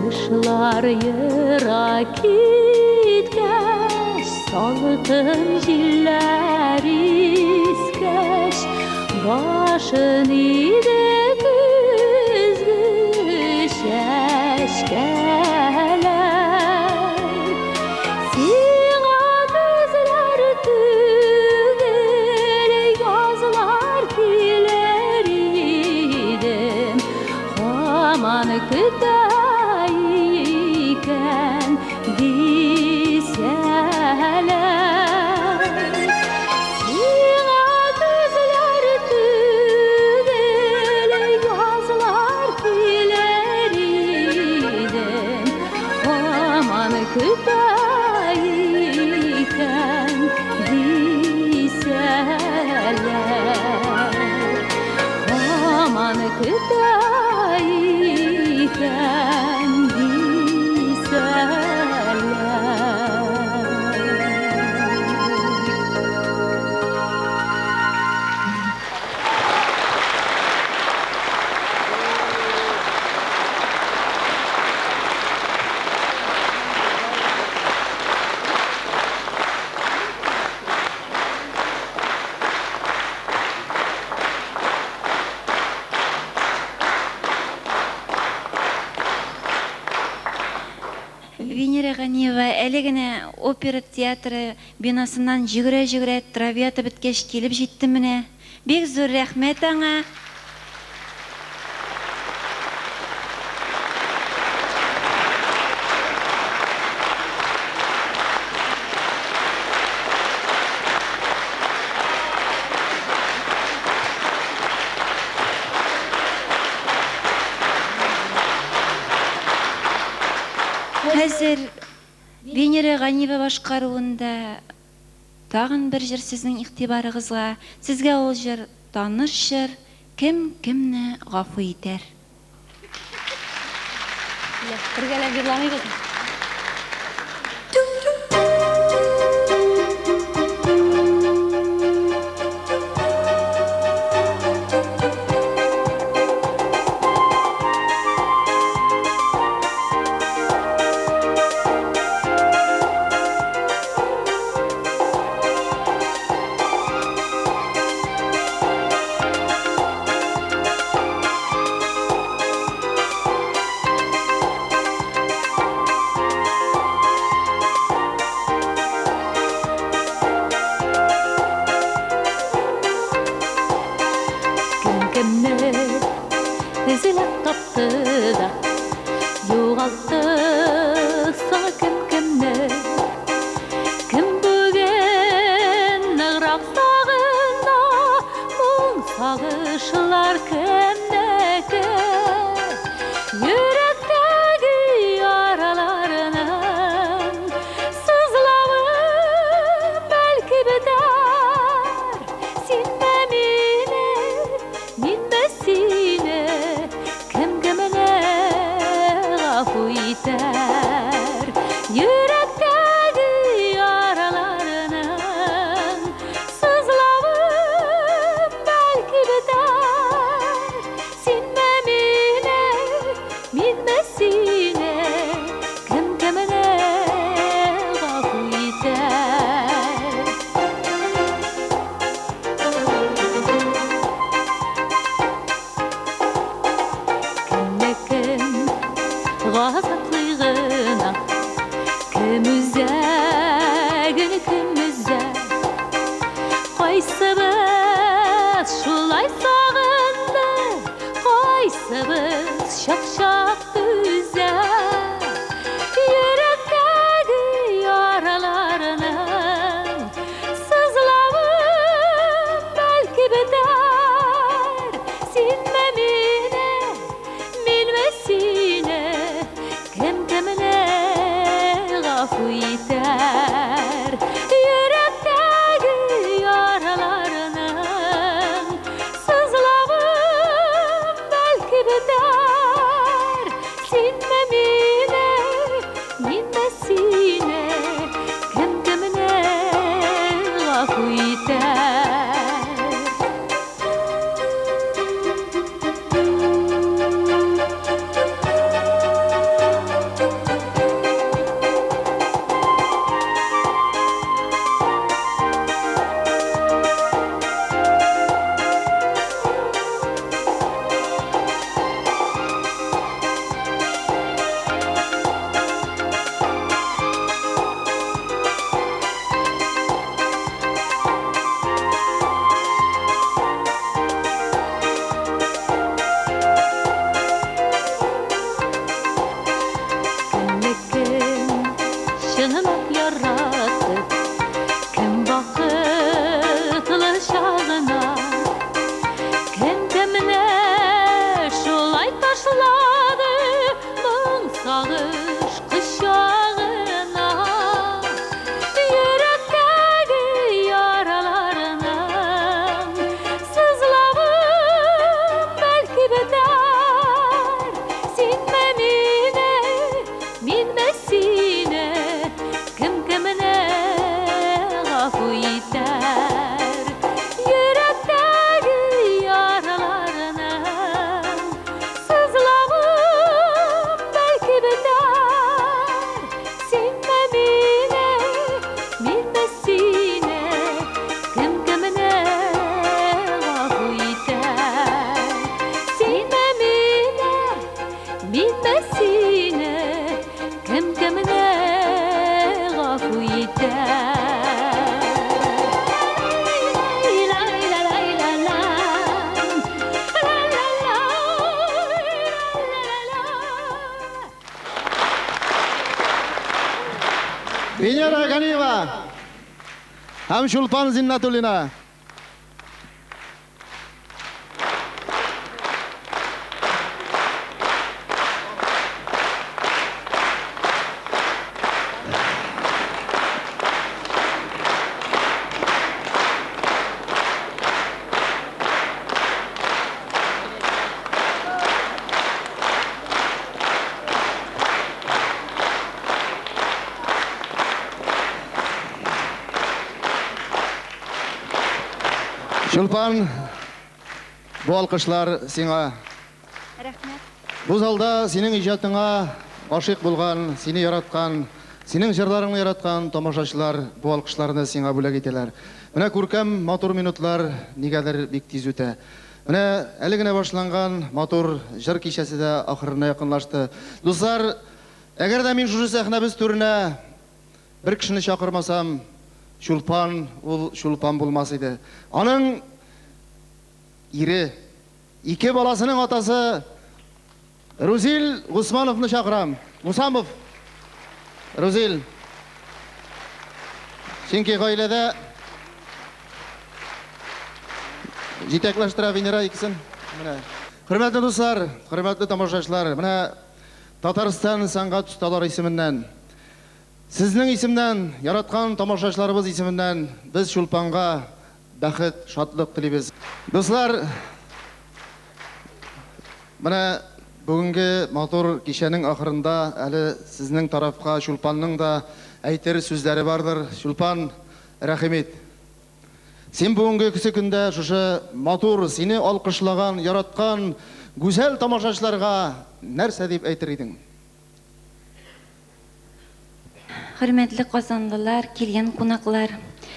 Kışlar yıra gitkeş Saltın jiller iskeş Başın ide kızgı şeşkeler Sina kızlar tügel yazlar dilerim Aman kütayken diseler Sina kızlar tügel yazlar dilerim Aman kütayken diseler Aman kütayken Венера Ганиева әле генә опера театры бинасыннан жүгерә-жүгерә травиата беткәч килеп җитте менә. Бик зур рәхмәт аңа. Хәзер Венера Ганиева башкаруында тагын бер җыр сезнең игътибарыгызга. Сезгә ул җыр таныш җыр Кем кемне гафу итәр? Бергәләп җырламыйбыз. Ezilip taptı da yoğalttı sana kim Kim bugün nığrak sağında Muң sağışlar kimdeki Yürekteki yaralarının Sızlavı belki biter Sinme mine, minme sine Kim kimine gafu iter Yürekteki yaralarının Sızlavı belki biter Sinme mine, minme sine Kim kimine gafu iter Венера Ганиева һәм Шулпан Зиннатуллина. Шулпан, bu alkışlar сиңа. Рәхмәт. Бу залда синең иҗатыңа гашыйк булган, сине яраткан, синең җырларыңны яраткан тамашачылар бу алкышларны сиңа бүләк итәләр. Менә күркәм матур минутлар нигәдер бик тиз үтә. Менә әле генә башланган матур җыр кичәсе дә ахырына якынлашты. Дуслар, әгәр дә мин шушы сәхнәбез түренә бер кешене чакырмасам, Шулпан, ул Шулпан булмас иде. Аның ире, ике баласының атасы Рузил Гусмановны чакырам. Мусамов. Рузил. Чөнки гаиләдә җитәкләштерә Венера икесен. Менә. Хөрмәтле дуслар, хөрмәтле тамашачылар, менә Татарстан сәнгать осталары исеменнән, сезнең исемнән, яраткан тамашачыларыбыз исеменнән без Шулпанга бәхет, шатлык телибез. Дуслар, менә бүгенге матур кичәнең ахырында әле сезнең тарафка Шулпанның да әйтер сүзләре бардыр. Шулпан, рәхимет. Син бүгенге кесе көндә шушы матур, сине алкышлаган, яраткан гүзәл тамашачыларга нәрсә дип әйтер идең? Хөрмәтле Казанлылар, килгән кунаклар,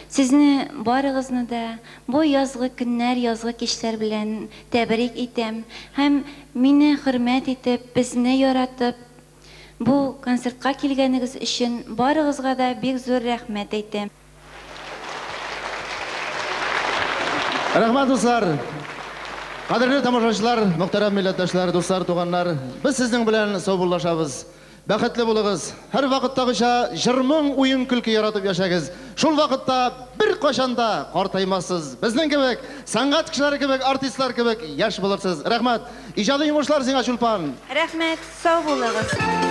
сезне барыгызны да бу язгы көннәр, язгы кичләр белән тәбрик итәм һәм мине хөрмәт итеп, безне яратып, бу концертка килгәнегез өчен барыгызга да бик зур рәхмәт әйтәм. Рәхмәт дуслар. Кадерле тамашачылар, мөхтәрәм милләттәшләр, дуслар, туганнар, без сезнең белән саубуллашабыз. Бәхетле булыгыз. Һәр вакыттагыча җырмың уен көлке яратып яшәгез. Шул вакытта бер кашанда картаймассыз. Безнең кебек, сәнгать кешеләре кебек, артистлар кебек яшь булырсыз. Рәхмәт. Иҗади йомышлар сиңа, Шулпан. Рәхмәт, сау булыгыз.